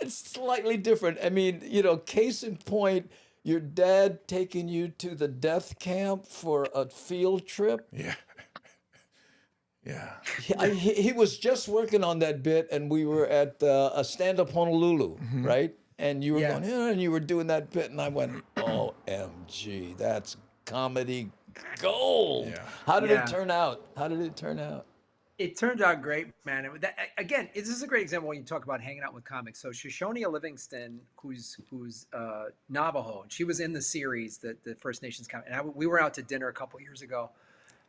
It's slightly different. I mean, you know, case in point, your dad taking you to the death camp for a field trip. Yeah. He was just working on that bit, and we were at a stand-up Honolulu, right? And you were going, and you were doing that bit, and I went, OMG, that's comedy gold. Yeah. How did it turn out? It turned out great, man. Again, this is a great example when you talk about hanging out with comics. So Shoshonia Livingston, who's Navajo, and she was in the series, the First Nations comic. And we were out to dinner a couple years ago,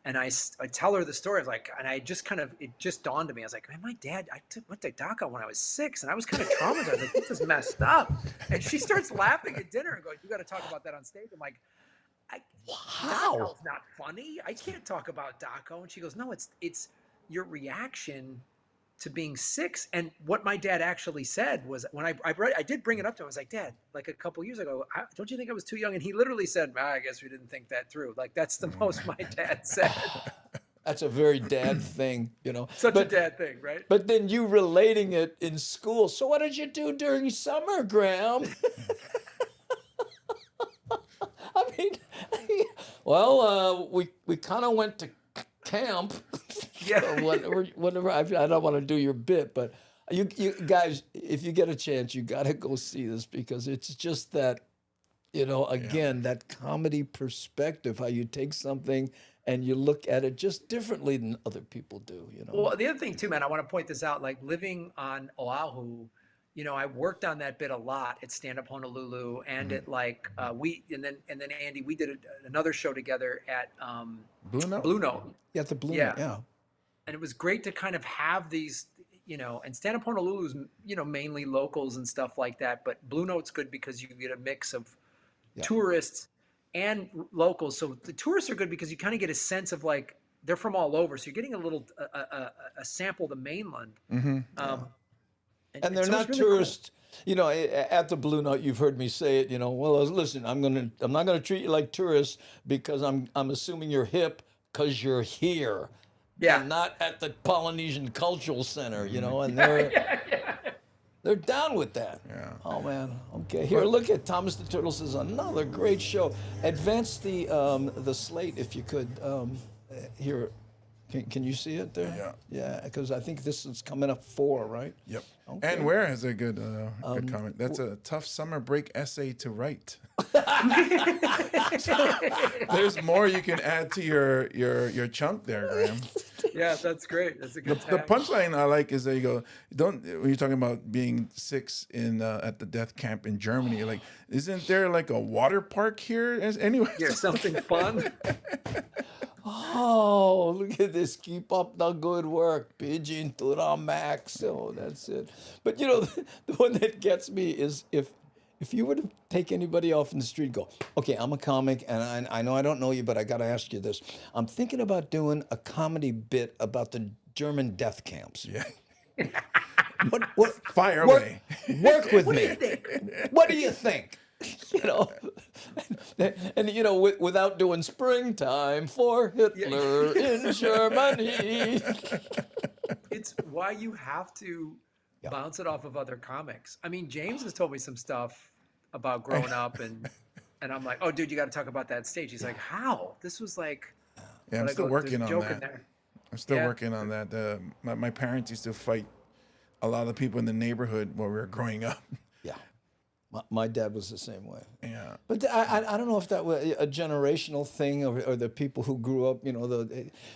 and I tell her the story. I was like, and it just dawned on me. I was like, man, my dad, went to DACA when I was 6, and I was kind of traumatized. I was like, this is messed up. And she starts laughing at dinner and goes, you got to talk about that on stage. I'm like, wow, DACA's not funny. I can't talk about DACA. And she goes, no, it's your reaction to being 6. And what my dad actually said was, when I did bring it up to him, I was like, Dad, like a couple years ago, don't you think I was too young? And he literally said, I guess we didn't think that through. Like, that's the most my dad said. That's a very dad thing, you know. Such a dad thing, right? But then you relating it in school. So what did you do during summer, Graham? I mean, well, we kind of went to camp. Yeah. Whatever. I don't want to do your bit, but you guys, if you get a chance, you got to go see this, because it's just that, you know, again, that comedy perspective, how you take something and you look at it just differently than other people do, you know. Well, the other thing too, man, I want to point this out, like living on Oahu, you know, I worked on that bit a lot at Stand Up Honolulu, and at like and then Andy, we did another show together at Blue Note. Blue Note. Yeah, the Blue Note, yeah. And it was great to kind of have these, you know, and Stand Up Honolulu is, you know, mainly locals and stuff like that, but Blue Note's good because you get a mix of tourists and locals. So the tourists are good because you kind of get a sense of, like, they're from all over, so you're getting a little a sample of the mainland. And they're so not really tourists. cool. You know, at the Blue Note, you've heard me say it. You know, well, listen, I'm not gonna treat you like tourists because I'm assuming you're hip because you're here, Yeah. and not at the Polynesian Cultural Center. You know, and they're down with that. Yeah. Oh man. Okay. Here, look at Thomas the Turtle says another great show. Advance the slate if you could. Here, can you see it there? Yeah. Yeah, because I think this is coming up 4, right? Yep. Okay. And Ware has a good comment. That's a tough summer break essay to write. There's more you can add to your chunk there, Graham. Yeah, that's great. That's a good The punchline I like is that you go, don't, when you're talking about being 6 in at the death camp in Germany, you're like, isn't there like a water park here? Anyway, Yeah, something fun. Oh, look at this. Keep up the good work. Pidgin to the max. Oh, that's it. But you know, the one that gets me is if you were to take anybody off in the street and go, okay, I'm a comic and I know I don't know you, but I got to ask you this. I'm thinking about doing a comedy bit about the German death camps. Yeah. What, Fire away. work with me. What do you think? You know, and you know, without doing springtime for Hitler in Germany. It's why you have to bounce it off of other comics. I mean, James has told me some stuff about growing up, and I'm like, oh, dude, you got to talk about that stage. He's like, how? This was like, Yeah, I'm still working on that. There. I'm still working on that. My parents used to fight a lot of the people in the neighborhood while we were growing up. Yeah. My dad was the same way. Yeah. But I don't know if that was a generational thing or the people who grew up, you know,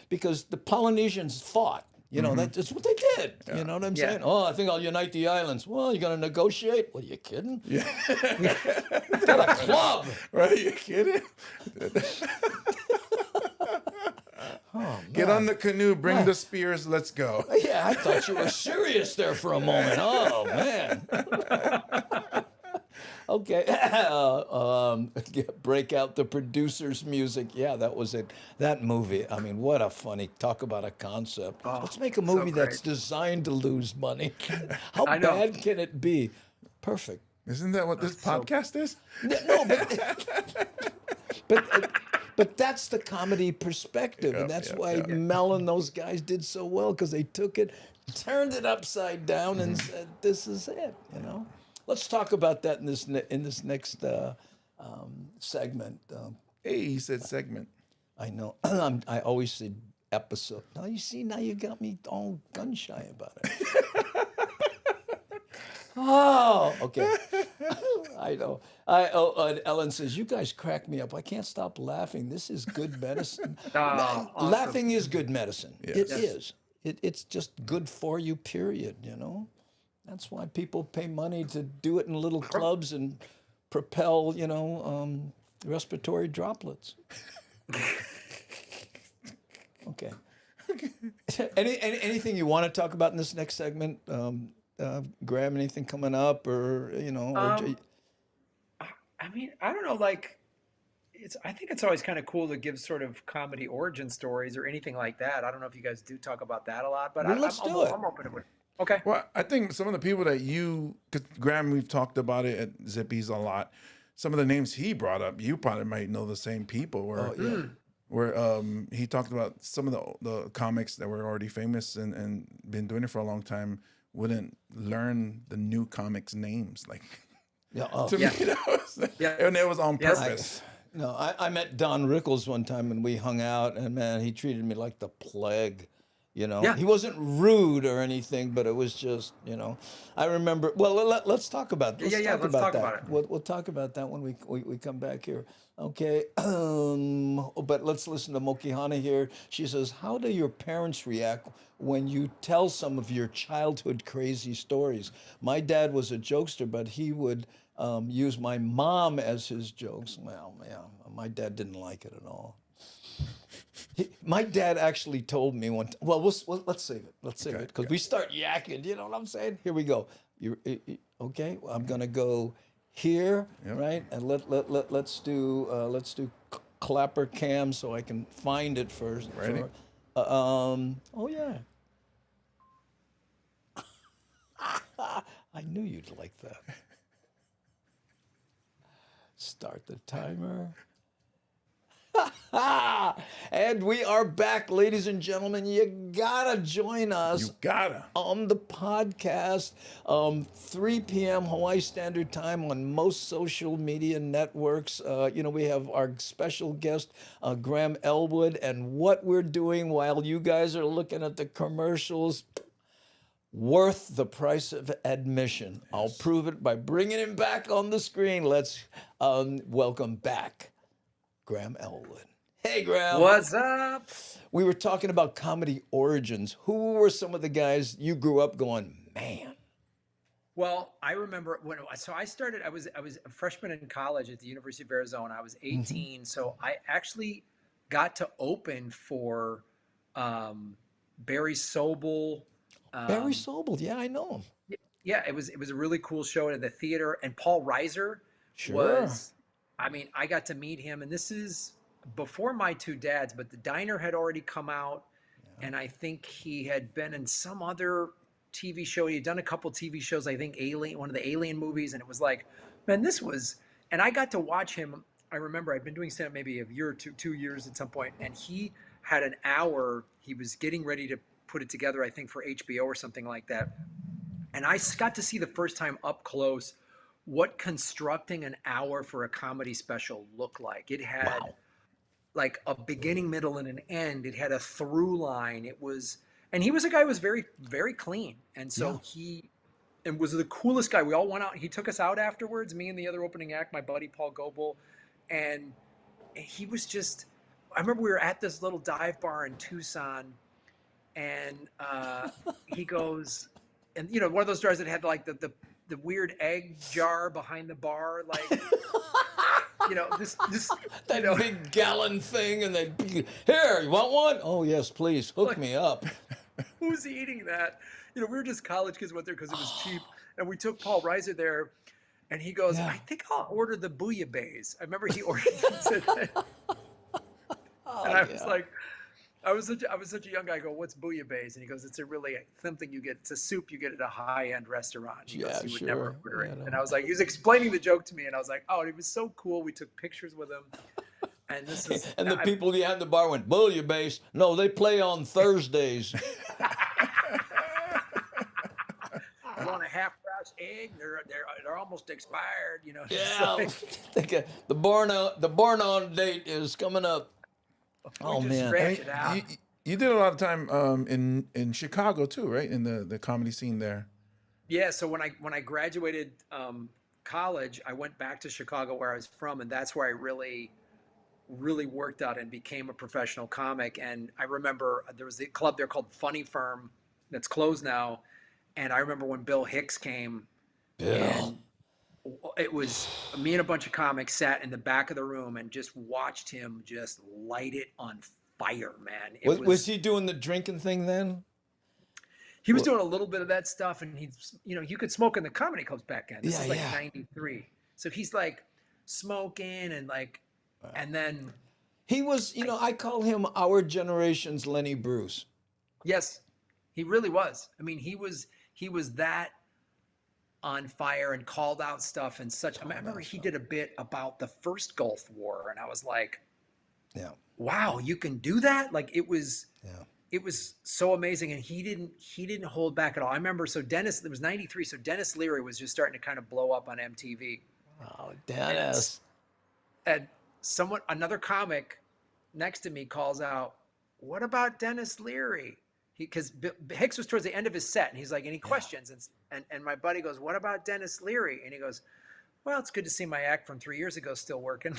because the Polynesians fought. You know, that's what they did. Yeah. You know what I'm saying? Oh, I think I'll unite the islands. Well, you're going to negotiate? What, are you kidding? Yeah. It's got a club. Right? You kidding? Oh, Get on the canoe, bring the spears, let's go. Yeah, I thought you were serious there for a moment. Oh, man. Okay. Break out the producer's music. Yeah, that was it. That movie. I mean, what a funny, talk about a concept. Let's make a movie that's designed to lose money. How bad can it be? Perfect. Isn't that what this podcast is? No, but that's the comedy perspective, and that's why Mel and those guys did so well, because they took it, turned it upside down, and said, "This is it." You know. Let's talk about that in this next segment. Hey, he said segment. I know. I always say episode. Now you see. Now you got me all gun shy about it. Oh, okay. I know. And Ellen says, you guys crack me up. I can't stop laughing. This is good medicine. Awesome. Laughing is good medicine. Yes. It is. It's just good for you, period, you know? That's why people pay money to do it in little clubs and propel, you know, respiratory droplets. Okay. Anything you want to talk about in this next segment? Graham, anything coming up, or you know? I mean, I don't know. Like, I think it's always kind of cool to give sort of comedy origin stories or anything like that. I don't know if you guys do talk about that a lot, but let's do it. I'm open to it. Okay. Well, I think some of the people that because Graham, we've talked about it at Zippy's a lot. Some of the names he brought up, you probably might know the same people. Where he talked about some of the comics that were already famous and been doing it for a long time wouldn't learn the new comics' names. Like, to me, that was, and it was on purpose. I met Don Rickles one time and we hung out, and man, he treated me like the plague. You know, he wasn't rude or anything, but it was just, you know, I remember. Well, let's talk about this. Let's talk about it. We'll talk about that when we come back here. Okay, but let's listen to Mokihana here. She says, "How do your parents react when you tell some of your childhood crazy stories? My dad was a jokester, but he would use my mom as his jokes. Well, yeah, my dad didn't like it at all." My dad actually told me one. Let's save it. Let's save it because we start yakking. You know what I'm saying? Here we go. Okay? Well, I'm gonna go here, right? And let's do clapper cam so I can find it first. Ready? Oh yeah. I knew you'd like that. Start the timer. And we are back, ladies and gentlemen. You gotta join us. You gotta. On the podcast, 3 p.m. Hawaii Standard Time on most social media networks. We have our special guest, Graham Elwood, and what we're doing while you guys are looking at the commercials. Worth the price of admission. Yes. I'll prove it by bringing him back on the screen. Let's welcome back Graham Elwood. Hey, Graham. What's up? We were talking about comedy origins. Who were some of the guys you grew up going, man? Well, I remember I started, I was a freshman in college at the University of Arizona. I was 18. So I actually got to open for Barry Sobel. Barry Sobel, yeah, I know him. Yeah, it was a really cool show at the theater. And Paul Reiser I got to meet him. And this is before My Two Dads, but The Diner had already come out. Yeah. And I think he had been in some other TV show. He had done a couple TV shows, I think one of the Alien movies. And it was like, man, and I got to watch him. I remember I'd been doing stand-up maybe a year or 2 years at some point. And he had an hour. He was getting ready to put it together, I think, for HBO or something like that. And I got to see the first time up close what constructing an hour for a comedy special looked like. It had like a beginning, middle, and an end. It had a through line. And he was a guy who was very, very clean. And so he was the coolest guy. We all went out. He took us out afterwards, me and the other opening act, my buddy Paul Goebel. And he was just, I remember we were at this little dive bar in Tucson. And he goes, and one of those jars that had like the weird egg jar behind the bar, like that big gallon thing, and they here, you want one? Oh yes, please, hook me up. Who's eating that? We were just college kids went there because it was cheap, and we took Paul Reiser there, and he goes, I think I'll order the bouillabaisse. I remember he ordered it, and I was like. I was such a young guy. I go, what's bouillabaisse? And he goes, it's something you get. It's a soup you get at a high-end restaurant. He goes, you would never order it. And I was like, he was explaining the joke to me, and I was like, oh, it was so cool. We took pictures with him. And the people behind the bar went, bouillabaisse. No, they play on Thursdays. I want a half-crouch egg. They're almost expired. Yeah, the born on date is coming up. Oh man! You did a lot of time in Chicago too, right? In the comedy scene there. Yeah. So when I graduated college, I went back to Chicago, where I was from, and that's where I really worked out and became a professional comic. And I remember there was a club there called Funny Firm that's closed now, and I remember when Bill Hicks came. And it was me and a bunch of comics sat in the back of the room and just watched him just light it on fire, man. Was he doing the drinking thing then? He was doing a little bit of that stuff, and you could smoke in the comedy clubs back then. This is like 93. So he's like smoking and like, and then. He was, I call him our generation's Lenny Bruce. Yes, he really was. I mean, he was that on fire and called out stuff and such. I remember he did a bit about the first Gulf War, and I was like, wow, you can do that? Like it was so amazing. And he didn't hold back at all. I remember, it was 93. So Dennis Leary was just starting to kind of blow up on MTV. Oh, Dennis. And another comic next to me calls out, what about Dennis Leary? Because Hicks was towards the end of his set, and he's like, any questions? And my buddy goes, what about Dennis Leary? And he goes, well, it's good to see my act from 3 years ago still working.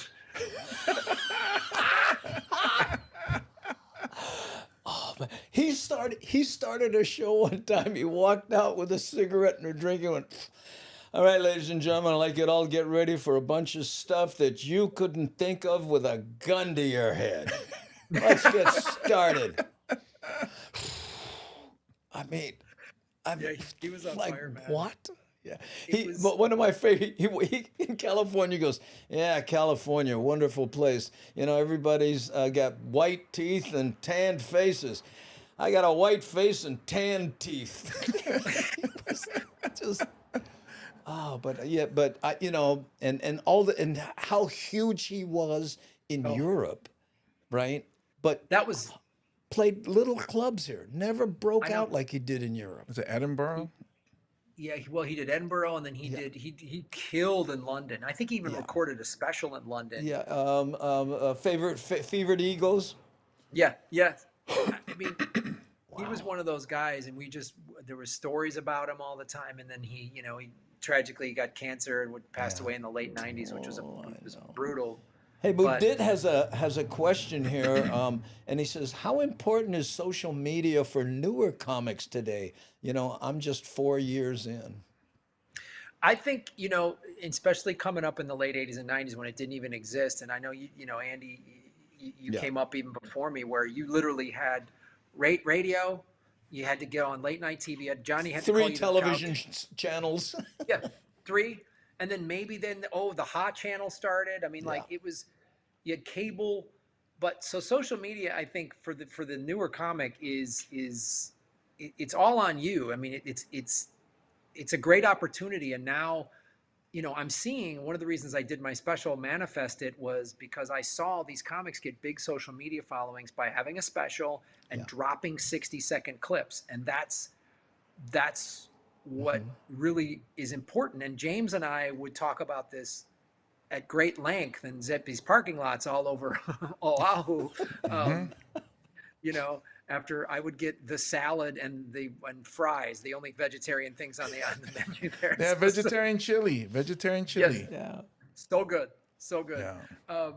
Oh man, he started a show one time. He walked out with a cigarette and a drink and went, all right, ladies and gentlemen, I'd like you to all get ready for a bunch of stuff that you couldn't think of with a gun to your head. Let's get started. I mean, he was on like, fire, man. What? Yeah. But one of my favorite, he in California goes, yeah, California, wonderful place. Everybody's got white teeth and tanned faces. I got a white face and tanned teeth. Oh, but yeah, but you know, and all the and how huge he was in Europe, right? But That was, played little clubs here. Never broke I know. out like he did in Europe. Was it Edinburgh? Yeah, well, he did Edinburgh, and then he killed in London. I think he even recorded a special in London. Yeah. Fevered Egos. Yeah, yeah. I mean, he was one of those guys, and there were stories about him all the time. And then he tragically got cancer and passed away in the late '90s, which was brutal. Hey, But- Budit has a question here, and he says, "How important is social media for newer comics today?" You know, I'm just 4 years in. I think, especially coming up in the late '80s and '90s when it didn't even exist. And I know Andy, you came up even before me, where you literally had radio. You had to get on late night TV. Johnny had to call 3 you television channels. Yeah, 3, and then maybe the hot channel started. I mean, like you had cable, but so social media, I think for the newer comic it's all on you. I mean, it's a great opportunity, and now, I'm seeing one of the reasons I did my special Manifest It was because I saw these comics get big social media followings by having a special and dropping 60-second clips. And that's what really is important. And James and I would talk about this at great length in Zippy's parking lots all over Oahu. After I would get the salad and fries, the only vegetarian things on the menu there. Yeah, vegetarian chili. Yes. Yeah. So good. Yeah.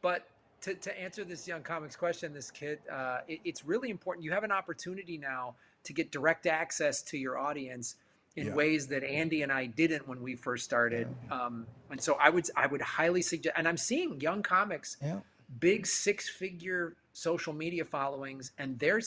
But to answer this young comics question, this kid, it's really important. You have an opportunity now to get direct access to your audience in ways that Andy and I didn't when we first started. And so I would highly suggest, and I'm seeing young comics, big 6-figure social media followings, and they're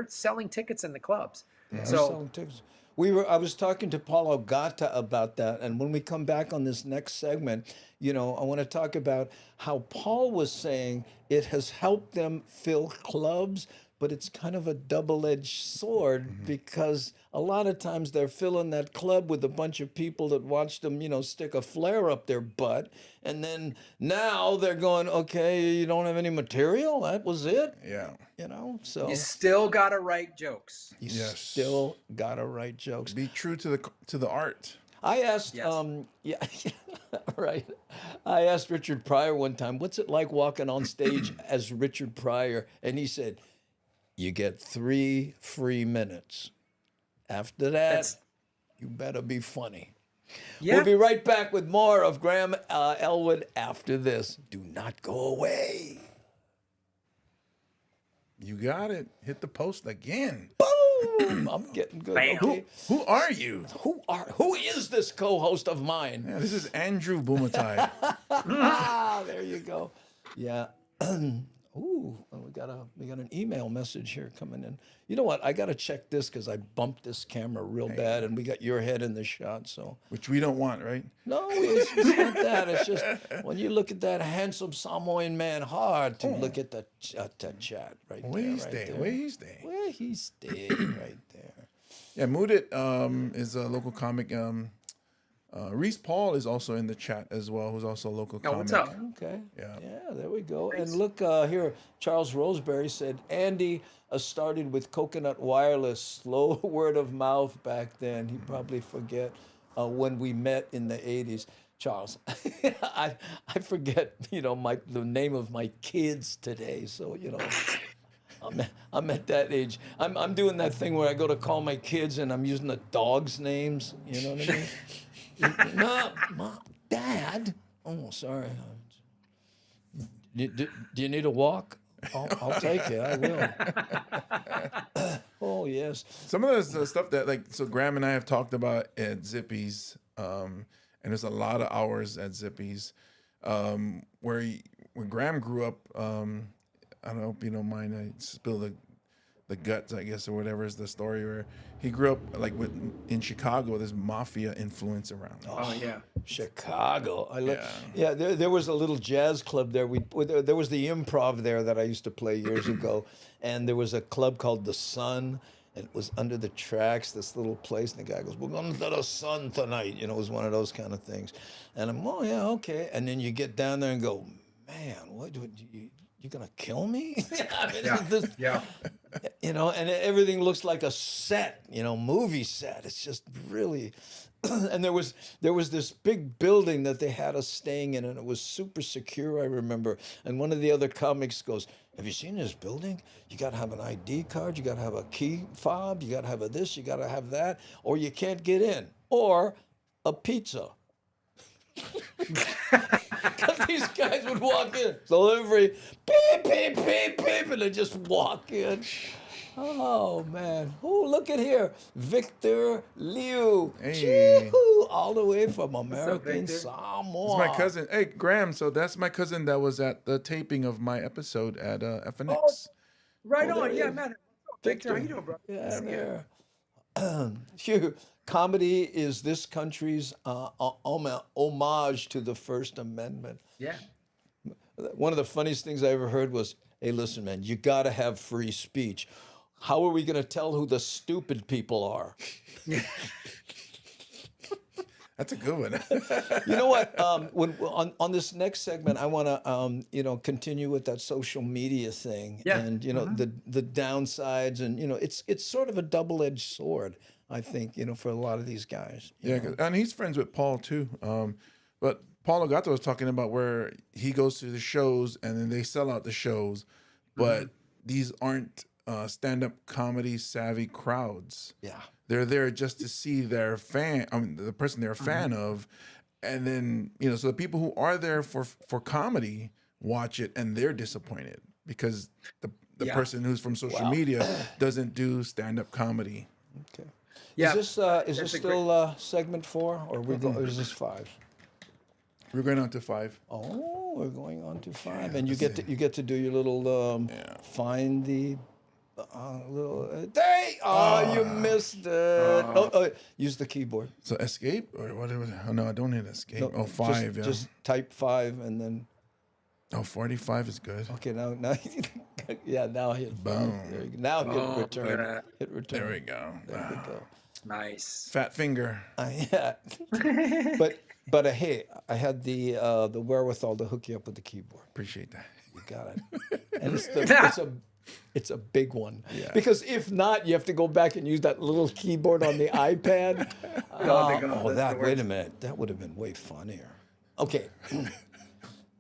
selling tickets in the clubs. Selling tickets. I was talking to Paul Ogata about that, and when we come back on this next segment, I want to talk about how Paul was saying it has helped them fill clubs, but it's kind of a double-edged sword because a lot of times they're filling that club with a bunch of people that watched them, stick a flare up their butt, and then now they're going, okay, you don't have any material? That was it? Yeah. So you still got to write jokes. you still got to write jokes. Be true to the art. I asked, right. I asked Richard Pryor one time, what's it like walking on stage as Richard Pryor? And he said, you get 3 free minutes. After that, you better be funny. Yeah. We'll be right back with more of Graham Elwood after this. Do not go away. You got it. Hit the post again. Boom! I'm getting good. Bam. Okay. Who are you? Who is this co-host of mine? Yeah, this is Andrew Bumatai. There you go. Yeah. Ooh, we got an email message here coming in. You know what? I got to check this because I bumped this camera real bad, and we got your head in the shot. So, Which we don't want, right? no, it's not that. It's just when you look at that handsome Samoan man, hard to look at the chat right Where there. he stay? Where he stay? Where he stay right there. Yeah, Moodit is a local comic. Reese Paul is also in the chat as well, who's also a local comic. What's up? Okay. Yeah. Yeah, there we go. And look here, Charles Roseberry said, Andy started with Coconut Wireless, slow word of mouth back then. He probably forget when we met in the 80s. Charles, I forget, the name of my kids today. So, I'm at that age. I'm doing that thing where I go to call my kids and I'm using the dogs' names. You know what I mean? No, Mom, Dad. Oh, sorry. Do you need a walk? I'll take it. I will. Oh, yes. Some of the stuff that so Graham and I have talked about at Zippy's, and there's a lot of hours at Zippy's, where Graham grew up. I don't know if you don't mind. I spill the guts, I guess, or whatever is the story. Where he grew up in Chicago. There's mafia influence around. Oh yeah. Chicago. There was a little jazz club there. There was the Improv there that I used to play years ago, and there was a club called The Sun, and it was under the tracks, this little place. And the guy goes, "We're going to the sun tonight." You know, it was one of those kind of things. And I'm, "Oh yeah, okay." And then you get down there and go, "Man, what do you gonna kill me?" I mean, Yeah. you know, and everything looks like a set, you know, movie set. It's just really, and there was this big building that they had us staying in, and it was super secure, I remember. And one of the other comics goes, "Have you seen this building? You got to have an ID card, you got to have a key fob, you got to have a this, you got to have that, or you can't get in, or a pizza." Because these guys would walk in, delivery, beep, beep, beep, beep, and they just walk in. Oh, man. Oh, look at here. Victor Liu. Hey. Chee-hoo, all the way from up, American Victor? Samoa. It's my cousin. Hey, Graham. So that's my cousin that was at the taping of my episode at FNX. Right Oh, there on. he Yeah, is. man. Victor, how you doing, bro? Yeah, there. Phew. Comedy is this country's homage to the First Amendment. Yeah. One of the funniest things I ever heard was, "Hey, listen, man, you got to have free speech. How are we going to tell who the stupid people are?" That's a good one. You know what? When on this next segment, I want to continue with that social media thing, Yeah. and the downsides, and it's sort of a double-edged sword, I think, for a lot of these guys. you Yeah, know. and he's friends with Paul too. But Paul Legato was talking about where he goes to the shows and then they sell out the shows, but these aren't stand-up comedy savvy crowds. Yeah. They're there just to see their fan, the person they're a fan of, and then so the people who are there for comedy watch it and they're disappointed because the Yeah. person who's from social media doesn't do stand-up comedy. Okay. Yeah. Is this still segment 4, or or is this 5? We're going on to 5. Oh, we're going on to 5, and you get to do your little find the little day. Oh, you missed it. Use the keyboard. So escape or whatever. Oh no, I don't need escape. No, 5. Just type 5 and then. 45 is good. Okay, now yeah, now hit 5. Boom. There you go. Now hit return. yeah. Hit return. There we go. There we go. Nice. Fat finger. Yeah. But hey, I had the wherewithal to hook you up with the keyboard. Appreciate that. You got it. And it's a big one. Yeah. Because if not, you have to go back and use that little keyboard on the iPad. Wait a minute. That would have been way funnier. Okay.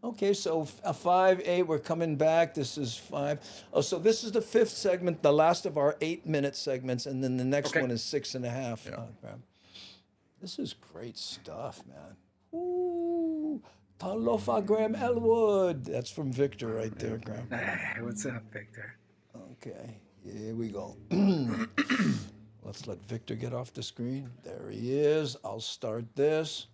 Okay, so 5, 8, we're coming back. This is 5. Oh, so this is the 5th segment, the last of our 8-minute segments, and then the next one is 6.5. Yeah. This is great stuff, man. Ooh, Talofa Graham Elwood. That's from Victor right there, Graham. Hey, what's up, Victor? Okay, here we go. Let's let Victor get off the screen. There he is. I'll start this.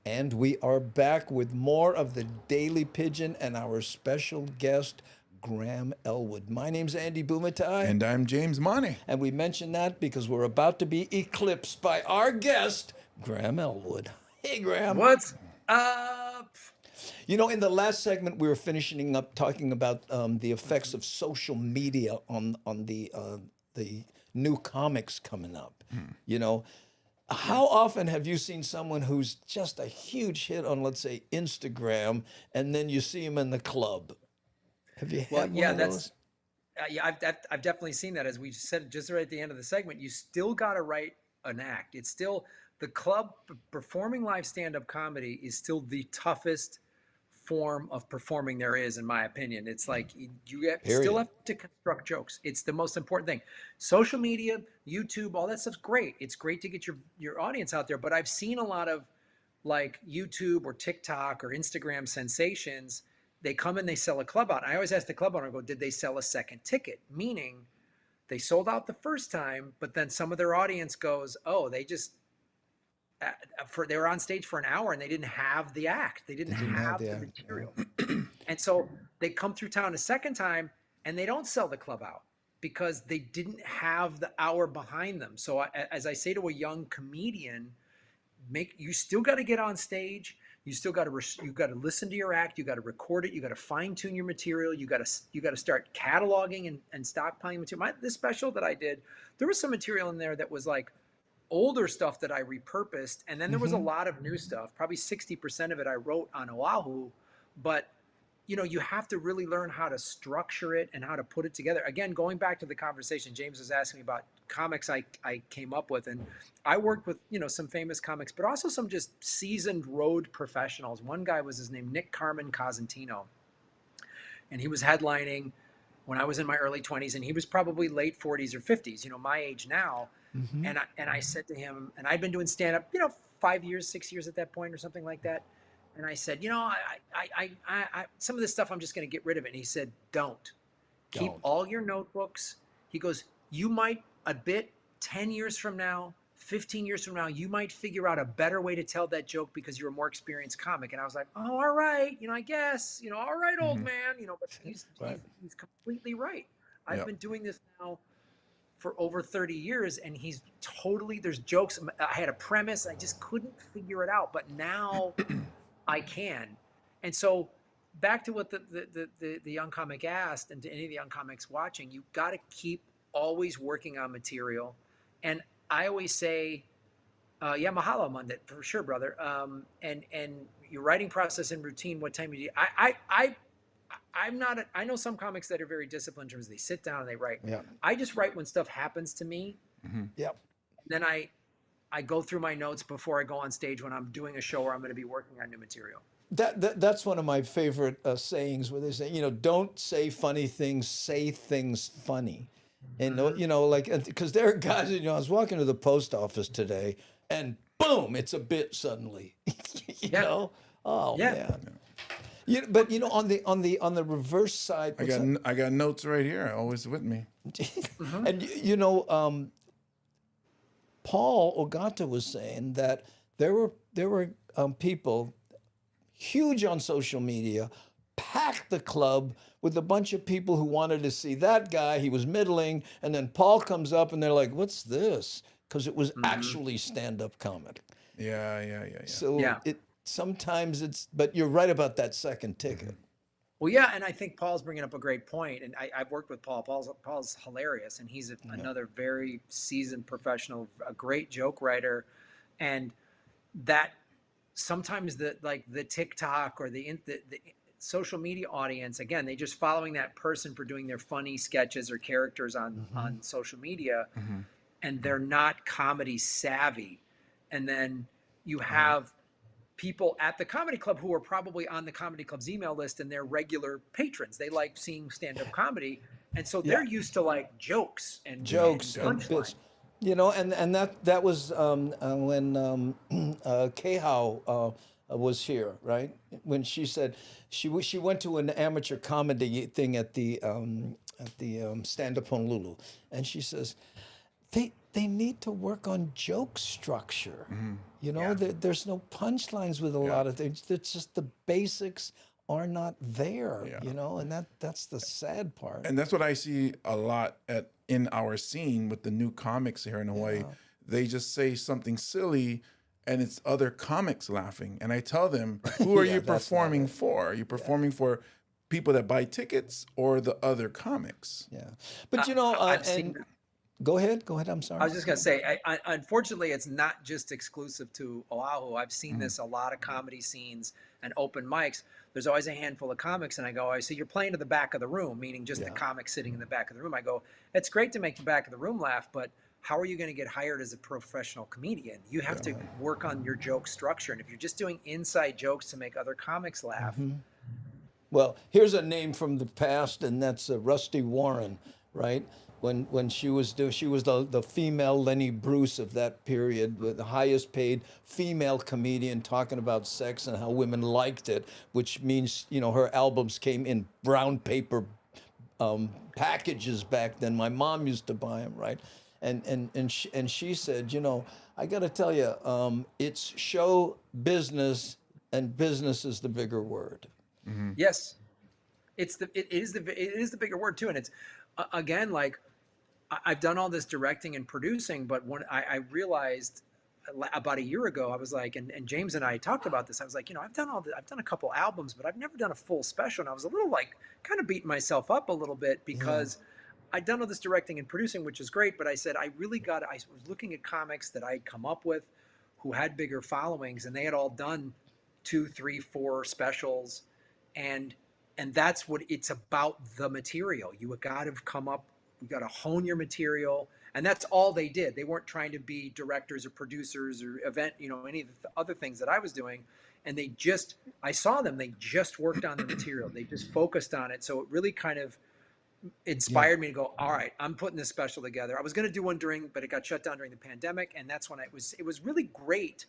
And we are back with more of the Daily Pidgin and our special guest, Graham Elwood. My name's Andy Bumatai. And I'm James Money. And we mention that because we're about to be eclipsed by our guest, Graham Elwood. Hey, Graham. What's up? In the last segment, we were finishing up talking about the effects of social media on the new comics coming up. How often have you seen someone who's just a huge hit on, let's say, Instagram, and then you see him in the club? Have you had one of those? I've definitely seen that. As we said just right at the end of the segment, you still got to write an act. It's still the club. Performing live stand-up comedy is still the toughest form of performing there is, in my opinion. It's like still have to construct jokes. It's the most important thing. Social media, YouTube, all that stuff's great. It's great to get your audience out there. But I've seen a lot of like YouTube or TikTok or Instagram sensations. They come and they sell a club out. I always ask the club owner, I go, did they sell a second ticket? Meaning they sold out the first time, but then some of their audience goes, oh, they just they were on stage for an hour and they didn't have the act. They didn't have the material. And so they come through town a second time and they don't sell the club out because they didn't have the hour behind them. So as I say to a young comedian, you still got to get on stage. You still got to you got to listen to your act. You got to record it. You got to fine tune your material. You got to start cataloging and stockpiling material. This special that I did, there was some material in there that was like older stuff that I repurposed, and then there was a lot of new stuff. Probably 60% of it I wrote on Oahu, but you have to really learn how to structure it and how to put it together. Again, going back to the conversation, James was asking me about comics I came up with, and I worked with, some famous comics, but also some just seasoned road professionals. One guy was his name, Nick Carmen Cosentino, and he was headlining when I was in my early 20s, and he was probably late 40s or 50s, my age now. And I said to him, and I'd been doing stand-up, 5 years, 6 years at that point or something like that. And I said, I some of this stuff, I'm just going to get rid of it. And he said, don't. Keep all your notebooks. He goes, you might 10 years from now, 15 years from now, you might figure out a better way to tell that joke because you're a more experienced comic. And I was like, oh, all right. I guess, all right, old man, but he's completely right. I've been doing this now for over 30 years, and he's totally, there's jokes. I had a premise. I just couldn't figure it out. But now I can. And so back to what the young comic asked, and to any of the young comics watching, you got to keep always working on material. And I always say, mahalo, Monday, for sure, brother. And your writing process and routine, what time you do. I know some comics that are very disciplined in terms of they sit down and they write. Yeah. I just write when stuff happens to me. Yep. Then I go through my notes before I go on stage when I'm doing a show or I'm going to be working on new material. That's one of my favorite sayings where they say, don't say funny things, say things funny. And, because there are guys, I was walking to the post office today and boom, it's a bit suddenly, know? Oh, man. But on the reverse side, I got notes right here, always with me. And Paul Ogata was saying that there were people huge on social media, packed the club with a bunch of people who wanted to see that guy. He was middling, and then Paul comes up, and they're like, "What's this?" Because it was actually stand-up comedy. Yeah. So sometimes but you're right about that second ticket. Well, yeah, and I think Paul's bringing up a great point, and I've worked with Paul. Paul's hilarious, and he's another very seasoned professional, a great joke writer, and that sometimes the TikTok or the social media audience, again, they just following that person for doing their funny sketches or characters on social media, and they're not comedy savvy, and then you have people at the comedy club who are probably on the comedy club's email list and they're regular patrons. They like seeing stand-up comedy. And so they're used to jokes and bits. And that was when Kehau was here, right? When she said she went to an amateur comedy thing at the Stand-Up Honolulu, and she says they need to work on joke structure. There's no punchlines with a lot of things. It's just the basics are not there, and that's the sad part. And that's what I see a lot in our scene with the new comics here in Hawaii. They just say something silly and it's other comics laughing. And I tell them, who are you performing for? Are you performing for people that buy tickets or the other comics? Yeah. But Go ahead. I'm sorry. I was just going to say, unfortunately, it's not just exclusive to Oahu. I've seen this a lot of comedy scenes and open mics. There's always a handful of comics, and I say, you're playing to the back of the room, meaning just the comic sitting in the back of the room. I go, it's great to make the back of the room laugh, but how are you going to get hired as a professional comedian? You have to work on your joke structure. And if you're just doing inside jokes to make other comics laugh. Well, here's a name from the past, and that's Rusty Warren, right? When she was the female Lenny Bruce of that period, the highest paid female comedian, talking about sex and how women liked it, which means her albums came in brown paper packages back then. My mom used to buy them, right? And she said, I got to tell you, it's show business, and business is the bigger word. Yes, it is the bigger word too, and it's again I've done all this directing and producing, but when I realized about a year ago, I was like, and James and I talked about this. I was like, I've done a couple albums, but I've never done a full special. And I was a little like kind of beating myself up a little bit because I'd done all this directing and producing, which is great. But I said, I was looking at comics that I'd come up with who had bigger followings, and they had all done 2, 3, 4 specials. And that's what it's about, the material. You got to come up, you got to hone your material. And that's all they did. They weren't trying to be directors or producers or any of the other things that I was doing. And I saw them, they just worked on the material. They just focused on it. So it really kind of inspired me to go, all right, I'm putting this special together. I was going to do one but it got shut down during the pandemic. And that's when it was really great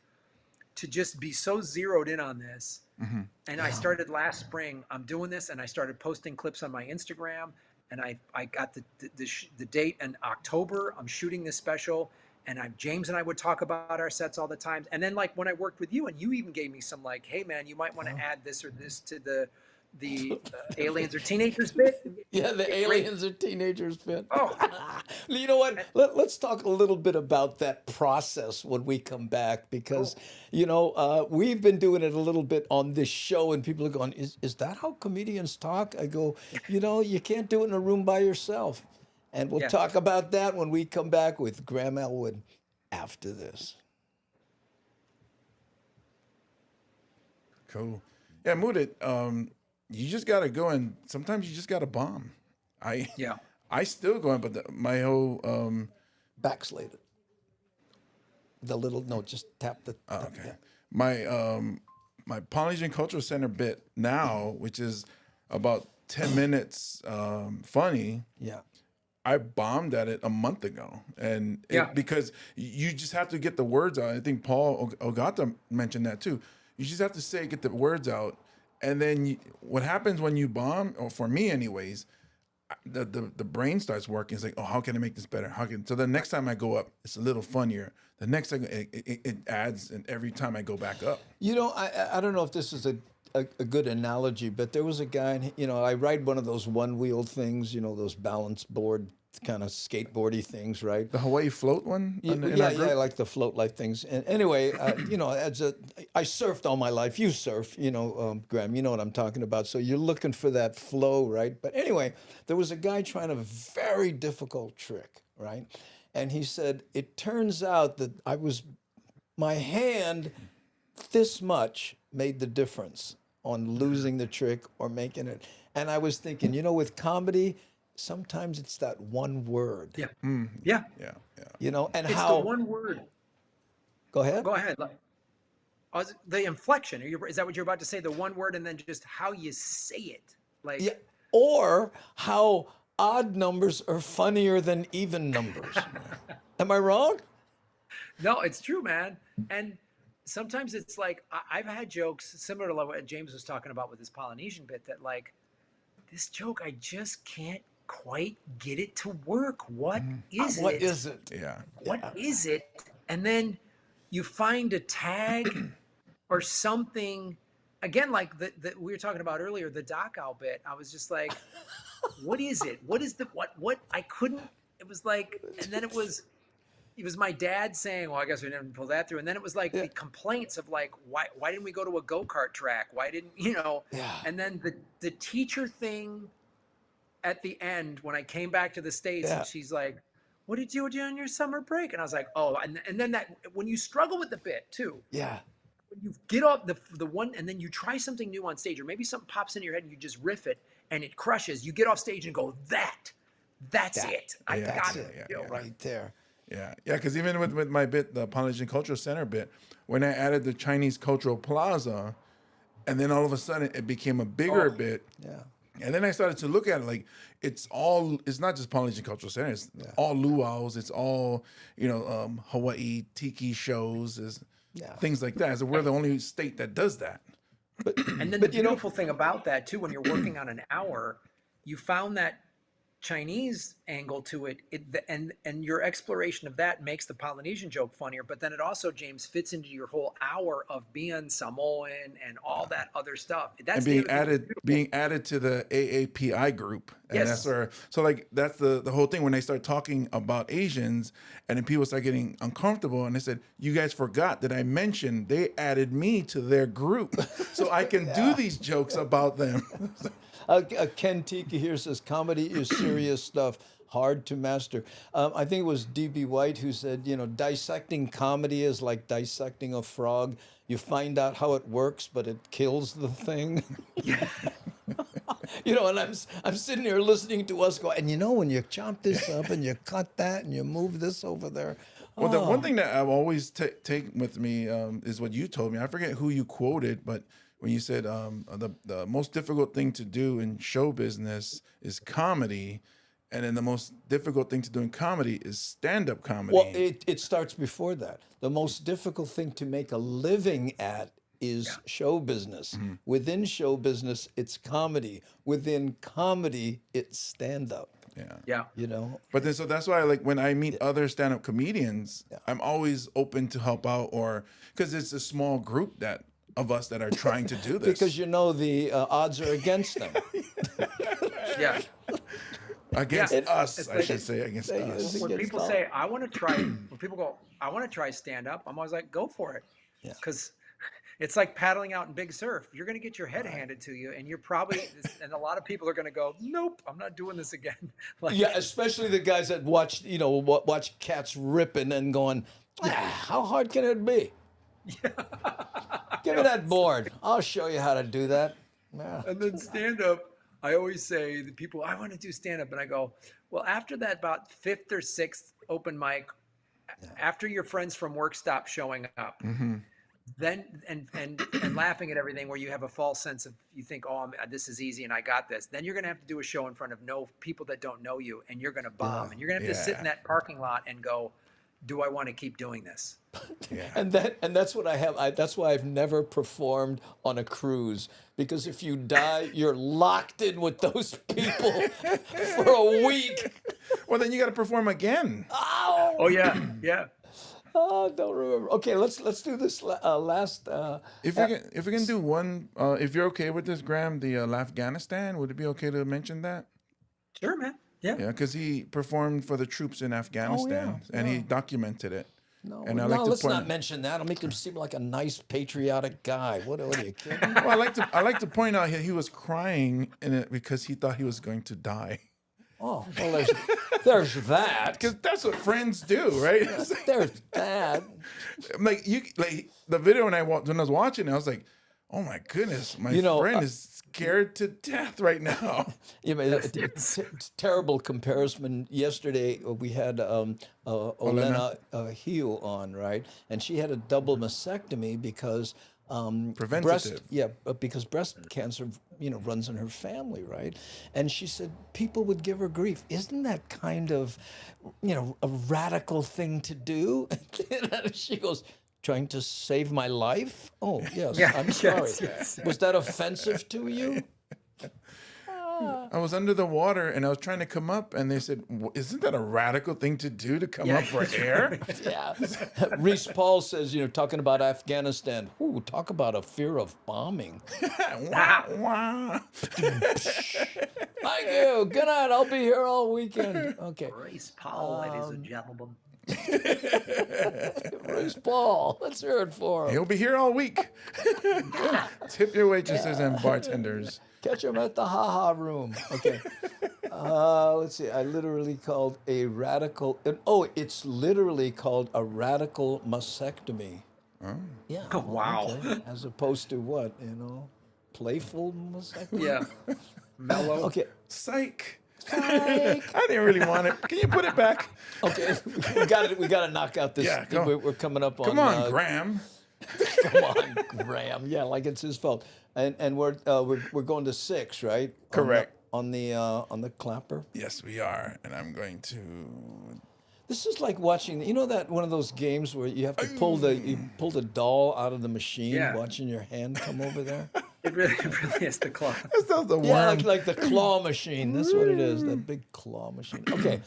to just be so zeroed in on this. Mm-hmm. And I started last spring, I'm doing this, and I started posting clips on my Instagram. And I got the date in October. I'm shooting this special, and James and I would talk about our sets all the time. And then like when I worked with you, and you even gave me some like, hey man, you might want to add this or this to the aliens are teenagers bit. Yeah, the aliens are teenagers bit. Oh, you know what? Let's talk a little bit about that process when we come back, because we've been doing it a little bit on this show, and people are going, "Is that how comedians talk?" I go, you can't do it in a room by yourself, and we'll talk about that when we come back with Graham Elwood after this. Cool. Yeah, Mooded. You just gotta go, and sometimes you just gotta bomb. I still going, but my whole backslide it. Just tap the. Okay. Yeah. My Polynesian Cultural Center bit now, which is about 10 minutes funny. Yeah. I bombed at it a month ago, and because you just have to get the words out. I think Paul Ogata mentioned that too. You just have to get the words out. And then what happens when you bomb, or for me anyways, the brain starts working. It's like, oh, how can I make this better? So the next time I go up, it's a little funnier. The next time it adds, and every time I go back up. I don't know if this is a good analogy, but there was a guy, I ride one of those one-wheel things, those balance board kind of skateboardy things, right? The Hawaii float one? I like the float like things. And anyway, I surfed all my life. You surf, Graham, you know what I'm talking about. So you're looking for that flow, right? But anyway, there was a guy trying a very difficult trick, right? And he said, it turns out that my hand this much made the difference on losing the trick or making it. And I was thinking, with comedy, sometimes it's that one word. Yeah. Yeah. And it's how the one word. Go ahead. The inflection. Is that what you're about to say? The one word, and then just how you say it. Or how odd numbers are funnier than even numbers. Am I wrong? No, it's true, man. And sometimes it's like, I've had jokes similar to what James was talking about with his Polynesian bit, that like, this joke, I just can't quite get it to work. What is it? Yeah. What is it? And then you find a tag or something. Again, like we were talking about earlier, the Doc Owl bit. I was just like, what is it? What is what? I couldn't. It was like, and then it was my dad saying, well, I guess we didn't pull that through. And then it was like the complaints of like, why didn't we go to a go-kart track? Why didn't, and then the teacher thing at the end, when I came back to the States, and she's like, what did you do on your summer break? And I was like, oh, and then that, when you struggle with the bit too. Yeah. When you get off the one, and then you try something new on stage, or maybe something pops into your head and you just riff it and it crushes, you get off stage and go, that's it. I got it. Right there. Yeah, because even with my bit, the Polynesian Cultural Center bit, when I added the Chinese Cultural Plaza, and then all of a sudden it became a bigger bit. Yeah. And then I started to look at it like it's not just Polynesian Cultural Center, it's all luau's, it's all, Hawaii tiki shows, things like that. So we're the only state that does that. And then the beautiful thing about that too, when you're working on an hour, you found that Chinese angle to it, and your exploration of that makes the Polynesian joke funnier, but then it also, James, fits into your whole hour of being Samoan and all that other stuff. That's And the other thing that's being added to the AAPI group. And Yes. that's where, so like that's the whole thing when they start talking about Asians and then people start getting uncomfortable and they said, you guys forgot that I mentioned they added me to their group so I can do these jokes about them. Ken Tika here says comedy is serious stuff, hard to master. I think it was D.B. White who said, dissecting comedy is like dissecting a frog. You find out how it works, but it kills the thing. And I'm sitting here listening to us go, and when you chop this up and you cut that and you move this over there. Well, the one thing that I've always take with me is what you told me. I forget who you quoted, but when you said the most difficult thing to do in show business is comedy, and then the most difficult thing to do in comedy is stand-up comedy. Well, it starts before that. The most difficult thing to make a living at is show business. Mm-hmm. Within show business, it's comedy. Within comedy, it's stand-up. Yeah. But then, so that's why, like, when I meet other stand-up comedians, I'm always open to help out, or because it's a small group of us that are trying to do this. Because the odds are against them. Yeah. Against us, I like- should say, against us. When people say, I want to try, when people go, I want to try stand up, I'm always like, go for it. Because it's like paddling out in Big Surf. You're going to get your head handed to you, and you're probably, and a lot of people are going to go, nope, I'm not doing this again. Especially the guys that watch cats ripping and going, how hard can it be? Give me that board. I'll show you how to do that. Yeah. And then stand up, I always say to people, I want to do stand up. And I go, well, after that about fifth or sixth open mic, after your friends from work stop showing up, then and laughing at everything where you have a false sense of, you think, this is easy and I got this. Then you're going to have to do a show in front of people that don't know you, and you're going to bomb. And you're going to have to sit in that parking lot and go, do I want to keep doing this? And that's what I have. That's why I've never performed on a cruise, because if you die, you're locked in with those people for a week. Well, then you got to perform again. Oh yeah. Oh, don't remember. Okay, let's do this last. If we can do one, if you're okay with this, Graham, the Afghanistan, would it be okay to mention that? Sure, man. Yeah. Yeah, because he performed for the troops in Afghanistan, and he documented it. No, and let's not mention that. I'll make him seem like a nice, patriotic guy. What are you kidding? Well, I like to point out he was crying in it because he thought he was going to die. Oh, well, there's that. Because that's what friends do, right? There's that. Like the video when I was watching it, I was like, oh my goodness, my friend is scared to death right now. It's terrible comparison. Yesterday we had Olena Hiu on, right? And she had a double mastectomy because preventative. Because breast cancer, runs in her family, right? And she said people would give her grief. Isn't that kind of, a radical thing to do? She goes, trying to save my life? Oh, yes, I'm sorry. Yes. Was that offensive to you? I was under the water and I was trying to come up, and they said, "Isn't that a radical thing to do, to come up for air?" Yeah. Reese Paul says, talking about Afghanistan. Ooh, talk about a fear of bombing. Wah, wah. Thank you. Good night. I'll be here all weekend. Okay. Race Paul, ladies and gentlemen. Reese Paul. Let's hear it for him. He'll be here all week. Tip your waitresses and bartenders. Catch him at the Ha-Ha room. Okay. Let's see. I literally called a radical. It's literally called a radical mastectomy. Oh. Yeah. Oh, wow. Okay. As opposed to what? Playful mastectomy? Yeah. Mellow. Okay. Psych. I didn't really want it. Can you put it back? Okay. We got to knock out this. Yeah, We're coming up on. Come on, Graham. Come on, Graham. Yeah, like it's his fault. And we're going to 6, right? Correct. On the clapper. Yes, we are, and I'm going to. This is like watching. That one of those games where you have to pull the doll out of the machine, watching your hand come over there. it really is the club. That's the worm. Yeah, like the claw machine. That's what it is. That big claw machine. Okay.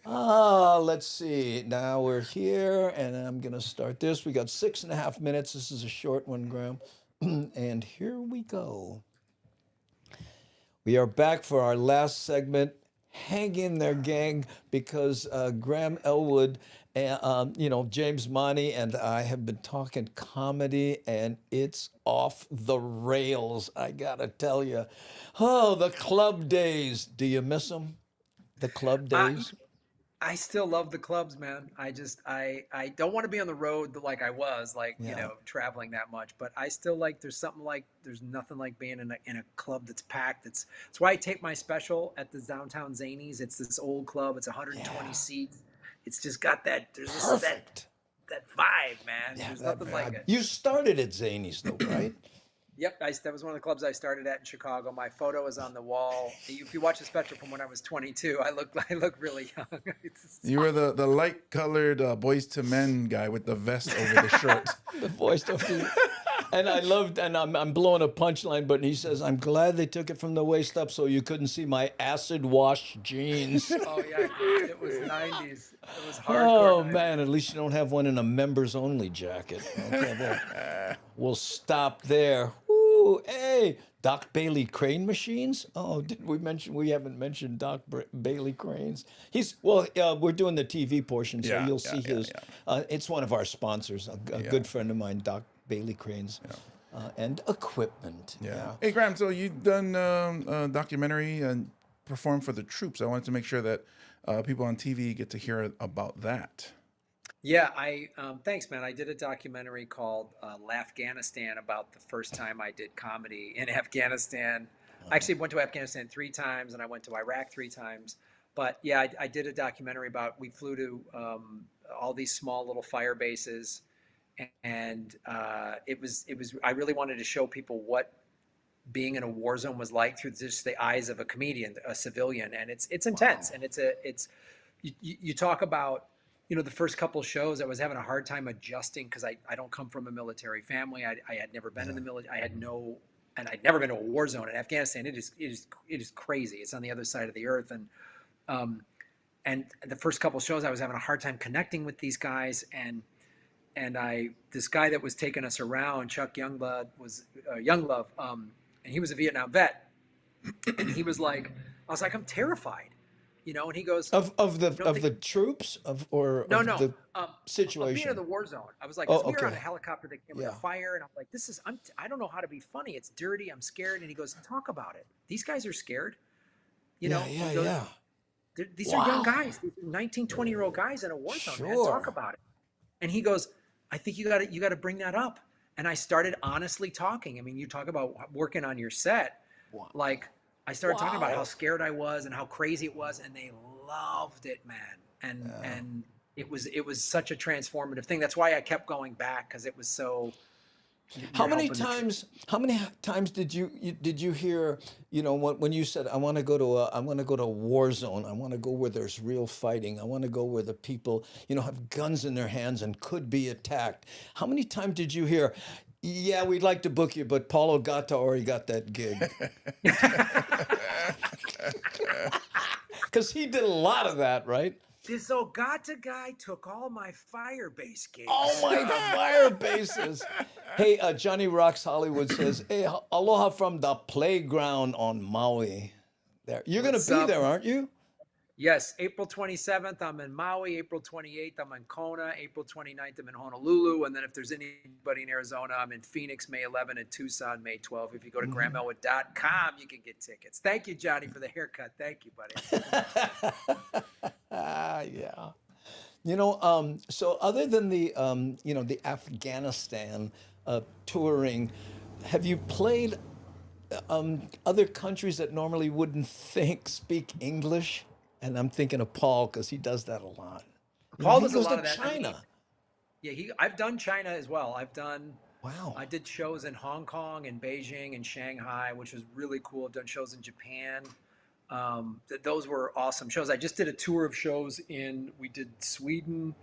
Let's see. Now we're here, and I'm gonna start this. We got 6.5 minutes. This is a short one, Graham. And here we go. We are back for our last segment. Hang in there, gang, because Graham Elwood, James Monty, and I have been talking comedy, and it's off the rails. I gotta tell you. Oh, the club days. Do you miss them? The club days. I still love the clubs, man. I don't want to be on the road like I was, traveling that much. But I still there's nothing like being in a club that's packed. That's why I take my special at the downtown Zanies. It's this old club. It's 120 seats. It's just got that. There's just that vibe, man. Yeah, there's nothing like it. You started at Zanies, though, right? Yep, that was one of the clubs I started at in Chicago. My photo is on the wall. If you watch the special from when I was 22, I look really young. You were the light-colored Boys to Men guy with the vest over the shirt. The voice of the. And I loved, and I'm blowing a punchline, but he says, "I'm glad they took it from the waist up so you couldn't see my acid wash jeans." Oh yeah, it was 90s. It was hardcore. Oh 90s. man, at least you don't have one in a members only jacket. Okay, we'll stop there. Woo, hey, Doc Bailey crane machines. Oh, did we mention? We haven't mentioned Doc Bailey cranes. We're doing the TV portion, so you'll see his. It's one of our sponsors, a good friend of mine, Doc Bailey cranes, and equipment. Yeah. Hey, Graham, so you've done a documentary and performed for the troops. I wanted to make sure that people on TV get to hear about that. Yeah, thanks, man. I did a documentary called Afghanistan about the first time I did comedy in Afghanistan. I actually went to Afghanistan 3 times, and I went to Iraq 3 times. But yeah, I did a documentary about, we flew to all these small little fire bases, and it was I really wanted to show people what being in a war zone was like through just the eyes of a comedian, a civilian, and it's intense. And you talk about, the first couple of shows, I was having a hard time adjusting because I don't come from a military family. I had never been in the military. I'd never been to a war zone in Afghanistan. It is crazy. It's on the other side of the earth, and the first couple of shows, I was having a hard time connecting with these guys, and this guy that was taking us around, Chuck Younglove, and he was a Vietnam vet, and he was like, I was like, I'm terrified, and he goes, of the troops the situation, of being in the war zone. I was like, we were on a helicopter that came with a fire, and I'm like, I don't know how to be funny. It's dirty. I'm scared. And he goes, talk about it. These guys are scared. These are young guys. These are 19, 20-year-old guys in a war zone. Man, talk about it. And he goes, I think you got to bring that up. And I started honestly talking. I mean, you talk about working on your set. Wow. Like, I started talking about how scared I was and how crazy it was, and they loved it, man. And it was such a transformative thing. That's why I kept going back, because it was so. How many times did you hear, when you said, I want to go to a war zone, I want to go where there's real fighting, I want to go where the people, have guns in their hands and could be attacked. How many times did you hear, yeah, we'd like to book you, but Paulo Gatta already got that gig? Because he did a lot of that, right? This Ogata guy took all my fire base gigs. All my fire bases. Hey, Johnny Rocks Hollywood says, hey, aloha from the playground on Maui. There, you're going to be there, aren't you? Yes, April 27th, I'm in Maui. April 28th, I'm in Kona. April 29th, I'm in Honolulu. And then if there's anybody in Arizona, I'm in Phoenix, May 11th, and Tucson, May 12th. If you go to grahamelwood.com, you can get tickets. Thank you, Johnny, for the haircut. Thank you, buddy. Yeah. So other than the Afghanistan touring, have you played other countries that normally wouldn't speak English? And I'm thinking of Paul, because he does that a lot. Paul does a lot of that. China. I've done China as well. Wow. I did shows in Hong Kong and Beijing and Shanghai, which was really cool. I've done shows in Japan. Those were awesome shows. I just did a tour of shows we did Sweden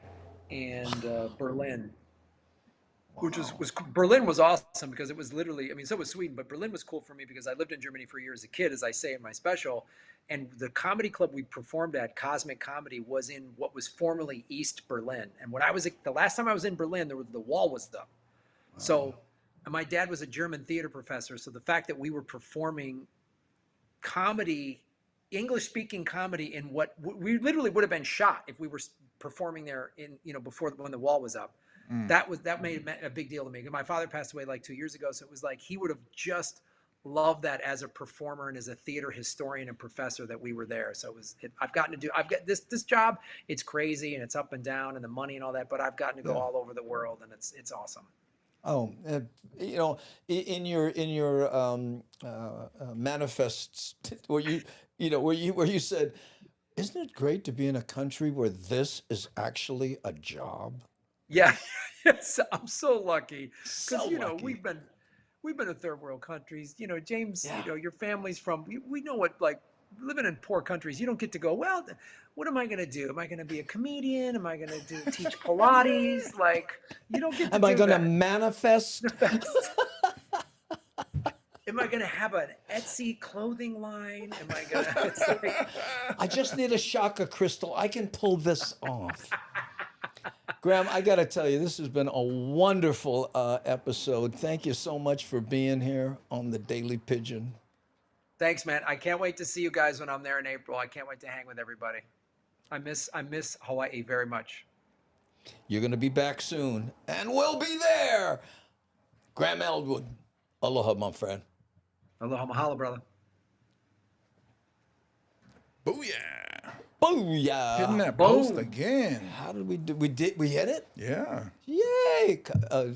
and Berlin. which was Berlin was awesome because it was literally, I mean, so was Sweden, but Berlin was cool for me because I lived in Germany for a year as a kid, as I say in my special. And the comedy club we performed at, Cosmic Comedy, was in what was formerly East Berlin. And when I was the last time I was in Berlin, the wall was up. So, and my dad was a German theater professor. So the fact that we were performing comedy, English speaking comedy, in what we literally would have been shot if we were performing there before, when the wall was up. That made a big deal to me. My father passed away like 2 years ago, so it was like he would have just loved that as a performer and as a theater historian and professor that we were there. So I've got this job. It's crazy and it's up and down and the money and all that, but I've gotten to go all over the world and it's awesome. Oh, in your manifests, where you said, "Isn't it great to be in a country where this is actually a job?" Yeah, yes, I'm so lucky because lucky. we've been to third world countries. James, your family's from. We know what, like, living in poor countries. You don't get to go, well, what am I going to do? Am I going to be a comedian? Am I going to teach Pilates? Like, you don't get to Am I going to that. manifest? Am I going to have an Etsy clothing line? Am I going to? It's like, I just need a chakra crystal. I can pull this off. Graham, I got to tell you, this has been a wonderful episode. Thank you so much for being here on the Daily Pidgin. Thanks, man. I can't wait to see you guys when I'm there in April. I can't wait to hang with everybody. I miss Hawaii very much. You're going to be back soon, and we'll be there. Graham Eldwood, aloha, my friend. Aloha, mahalo, brother. Booyah. Booyah. Hitting that post Boom. again. How did we do? We hit it? Yeah. Yay.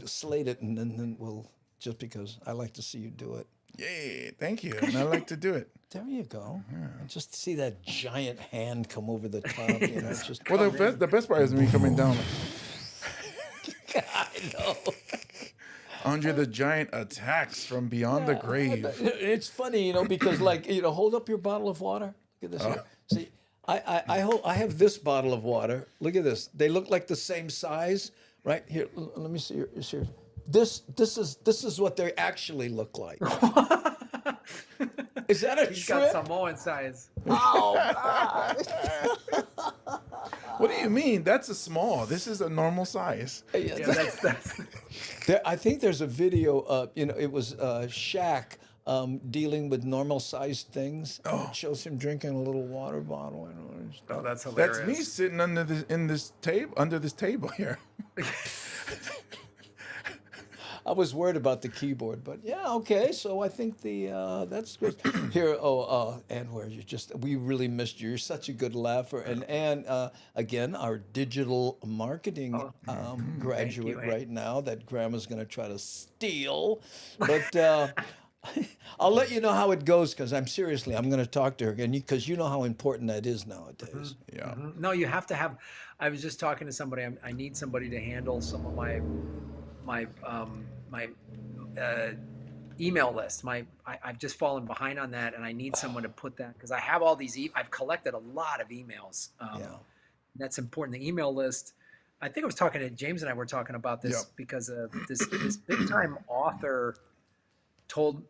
Slate it, and then we'll, just because I like to see you do it. Yay. Thank you. And I like to do it. There you go. And just see that giant hand come over the top. Just Well, the best part is me coming down. I know. Andre the Giant attacks from beyond the grave. It's funny, because hold up your bottle of water. Look at this here. See, I have this bottle of water. Look at this. They look like the same size, right? Here, let me see here. This is what they actually look like. Is that a He's trip? got Samoan size. Oh, God. What do you mean? That's a small. This is a normal size. Yeah, that's I think there's a video. It was Shaq dealing with normal sized things. Oh. It shows him drinking a little water bottle. Oh, that's hilarious. That's me sitting under this table here. I was worried about the keyboard, but yeah, okay. So I think that's good. Here, Ann, we really missed you. You're such a good laugher, and Ann, again, our digital marketing graduate right now that Grandma's going to try to steal, but. I'll let you know how it goes because I'm going to talk to her again because you know how important that is nowadays. Yeah. Mm-hmm. No, you have to have. I was just talking to somebody. I need somebody to handle some of my email list. I've just fallen behind on that, and I need someone to put that because I have all these. I've collected a lot of emails. That's important. The email list. I think I was talking to James and I were talking about this because this big time author told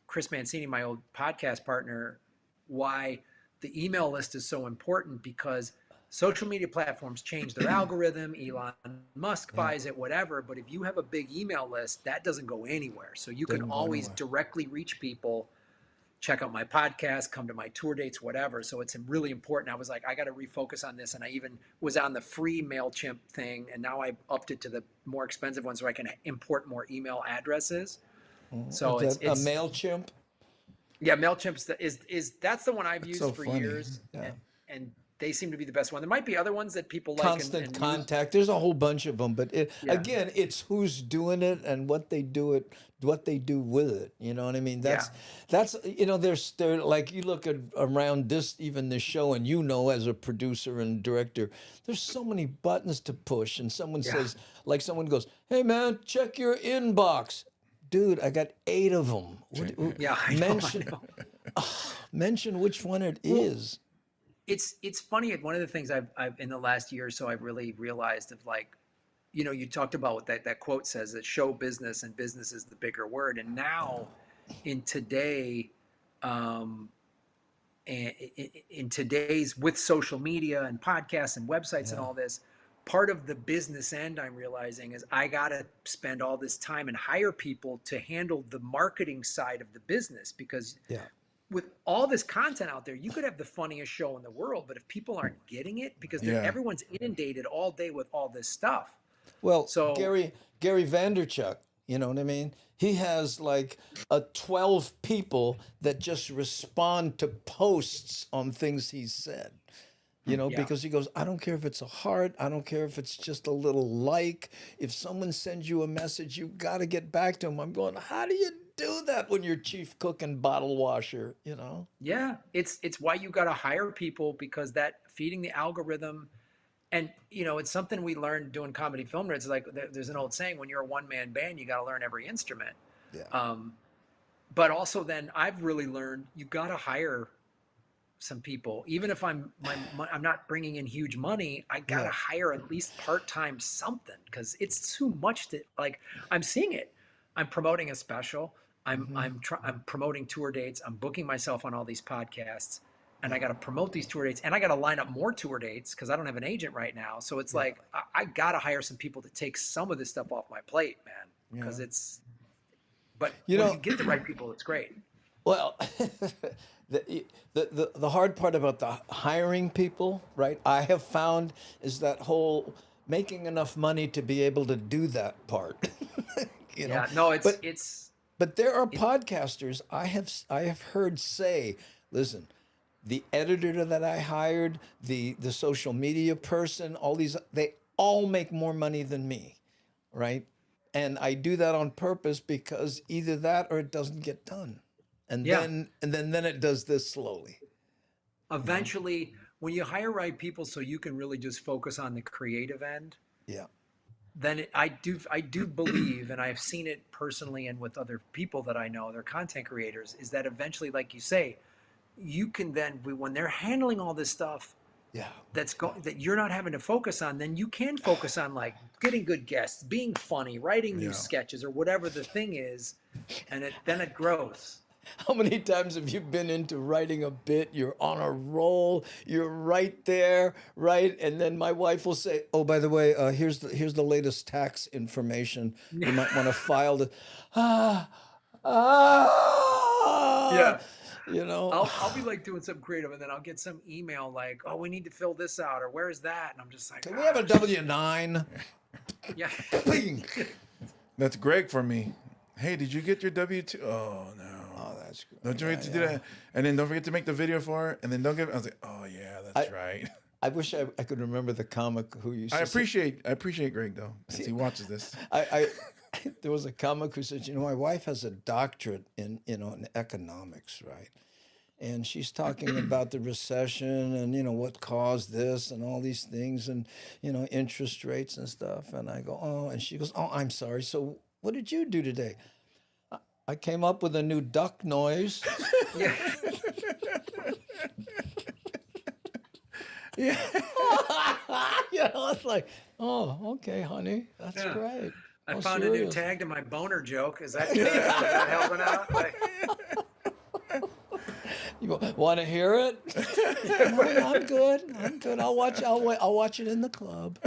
Chris Mancini, my old podcast partner, why the email list is so important because social media platforms change their algorithm. Elon Musk buys it, whatever. But if you have a big email list, that doesn't go anywhere. So you can always directly reach people, check out my podcast, come to my tour dates, whatever. So it's really important. I was like, I got to refocus on this. And I even was on the free MailChimp thing. And now I upped it to the more expensive ones where I can import more email addresses. So it's a MailChimp. Yeah, MailChimp that's the one I've used for funny. years, and they seem to be the best one. There might be other ones that people like. Constant Contact. There's a whole bunch of them, but again, it's who's doing it and what they do with it. You know what I mean? That's there's like you look at around this show, and as a producer and director, there's so many buttons to push, and someone says, like someone goes, "Hey man, check your inbox." Dude, I got 8 of them. I know. Mention which one it is. It's funny. One of the things I've in the last year or so I've really realized of like, you talked about what that quote says, that show business and business is the bigger word. And now in today, and in today's, with social media and podcasts and websites and all this, part of the business end, I'm realizing, is I got to spend all this time and hire people to handle the marketing side of the business, because with all this content out there, you could have the funniest show in the world, but if people aren't getting it, because everyone's inundated all day with all this stuff. Well, So Gary Vanderchuk, you know what I mean? He has like 12 people that just respond to posts on things he's said. You know, because he goes, I don't care if it's a heart. I don't care if it's just a little like. If someone sends you a message, you got to get back to them. I'm going, how do you do that when you're chief cook and bottle washer, you know? Yeah, it's why you got to hire people, because that feeding the algorithm. And, it's something we learned doing comedy film nerds. Like, there's an old saying, when you're a one-man band, you got to learn every instrument. Yeah. But also then I've really learned you got to hire some people. Even if I'm not bringing in huge money, I got to hire at least part-time something, because it's too much to, like, I'm seeing it. I'm promoting a special. I'm promoting tour dates. I'm booking myself on all these podcasts. And I got to promote these tour dates, and I got to line up more tour dates because I don't have an agent right now. So it's like, I got to hire some people to take some of this stuff off my plate, man, because but when you get the right people, it's great. Well, the hard part about the hiring people, right, I have found, is that whole making enough money to be able to do that part. But there are podcasters I have heard say, listen, the editor that I hired, the social media person, all these, they all make more money than me, right? And I do that on purpose, because either that or it doesn't get done. And then it does this slowly. Eventually, when you hire right people so you can really just focus on the creative end, then I do believe, and I've seen it personally and with other people that I know, they're content creators, is that eventually, like you say, you can then, when they're handling all this stuff that you're not having to focus on, then you can focus on, like, getting good guests, being funny, writing new sketches, or whatever the thing is, and then it grows. How many times have you been into writing a bit? You're on a roll. You're right there, right? And then my wife will say, "Oh, by the way, here's the latest tax information. You might want to file the." You know, I'll be like doing something creative, and then I'll get some email like, "Oh, we need to fill this out," or "Where's that?" And I'm just like, "Can we have a W-9?" Yeah. That's Greg for me. Hey, did you get your W-2? Oh no. Oh, that's good. Don't forget to do that, and then don't forget to make the video for it, and then don't give. I was like, oh yeah, that's right. I wish I could remember the comic who used to. I appreciate Greg though, since he watches this. There was a comic who said, my wife has a doctorate in economics, right? And she's talking about the recession and, what caused this and all these things and, interest rates and stuff. And I go, oh, and she goes, oh, I'm sorry. So what did you do today? I came up with a new duck noise. Yeah. It's like, oh, okay, honey, that's great. I found a new tag to my boner joke. Is that helping out? Like... You want to hear it? No, I'm good. I'll watch it in the club.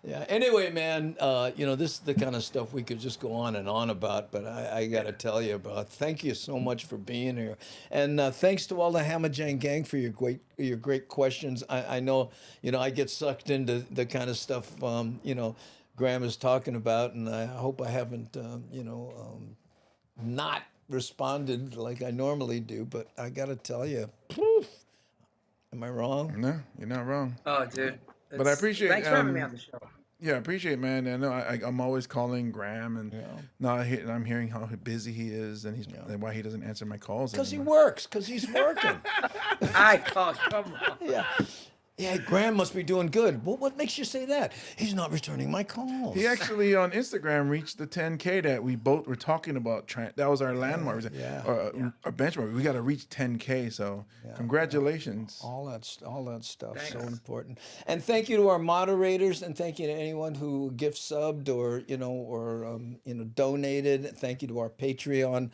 Yeah. Anyway, man, this is the kind of stuff we could just go on and on about, but I got to tell you about. Thank you so much for being here, and thanks to all the Hamajang gang for your great questions. I know, I get sucked into the kind of stuff, Graham is talking about, and I hope I haven't, not responded like I normally do, but I got to tell you, am I wrong? No, you're not wrong. Oh, dude. But I appreciate. Thanks for having me on the show. Yeah, I appreciate it, man. I know I'm always calling Graham, and I'm hearing how busy he is, and and why he doesn't answer my calls. Because he works. Because he's working. Come on. Yeah. Yeah, Graham must be doing good. Well, what makes you say that? He's not returning my calls. He actually on Instagram reached the 10K that we both were talking about. That was our landmark, our benchmark. We got to reach 10K. So congratulations. All that stuff, Thanks. so important. And thank you to our moderators, and thank you to anyone who gift subbed or donated. Thank you to our Patreon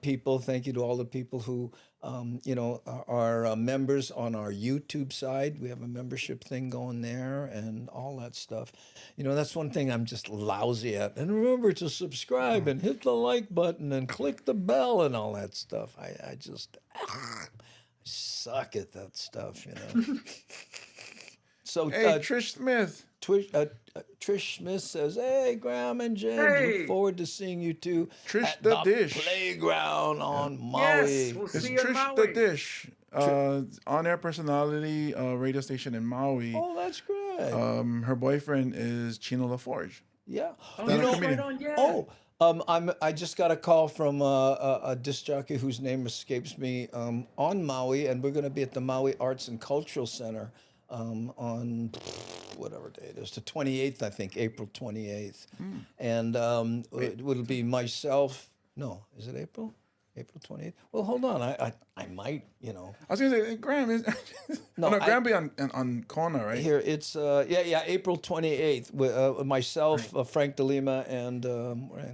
people. Thank you to all the people who are members on our YouTube side. We have a membership thing going there and all that stuff. That's one thing I'm just lousy at. And remember to subscribe and hit the like button and click the bell and all that stuff. I just suck at that stuff, So Hey, Trish Smith. Trish Smith says, "Hey, Graham and James, look forward to seeing you two Trish at the the Dish. playground on Maui." Yes, we'll It's see you in Trish Maui. the Dish, on-air personality, radio station in Maui. Oh, that's great. Her boyfriend is Chino LaForge. Yeah. Oh, Stand-up that's comedian. right on, yeah. I just got a call from a disc jockey whose name escapes me on Maui, and we're going to be at the Maui Arts and Cultural Center on whatever day it is, the 28th, I think, April 28th. And it will be myself. No, is it April? April 28th? Well, hold on. I might, I was gonna say Graham is Graham be on Kona, right? Here, it's April 28th with myself, Frank DeLima, and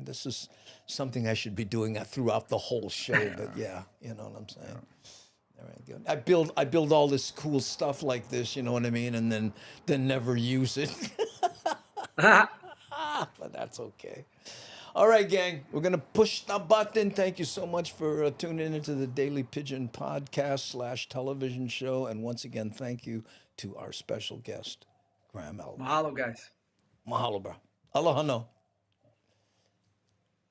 this is something I should be doing throughout the whole show. But yeah, you know what I'm saying. All right, good. I build all this cool stuff like this, you know what I mean, and then never use it. But that's okay. All right, gang, we're going to push the button. Thank you so much for tuning into the Daily Pidgin podcast / television show. And once again, thank you to our special guest, Graham Elder. Mahalo, guys. Mahalo, bro. Aloha no.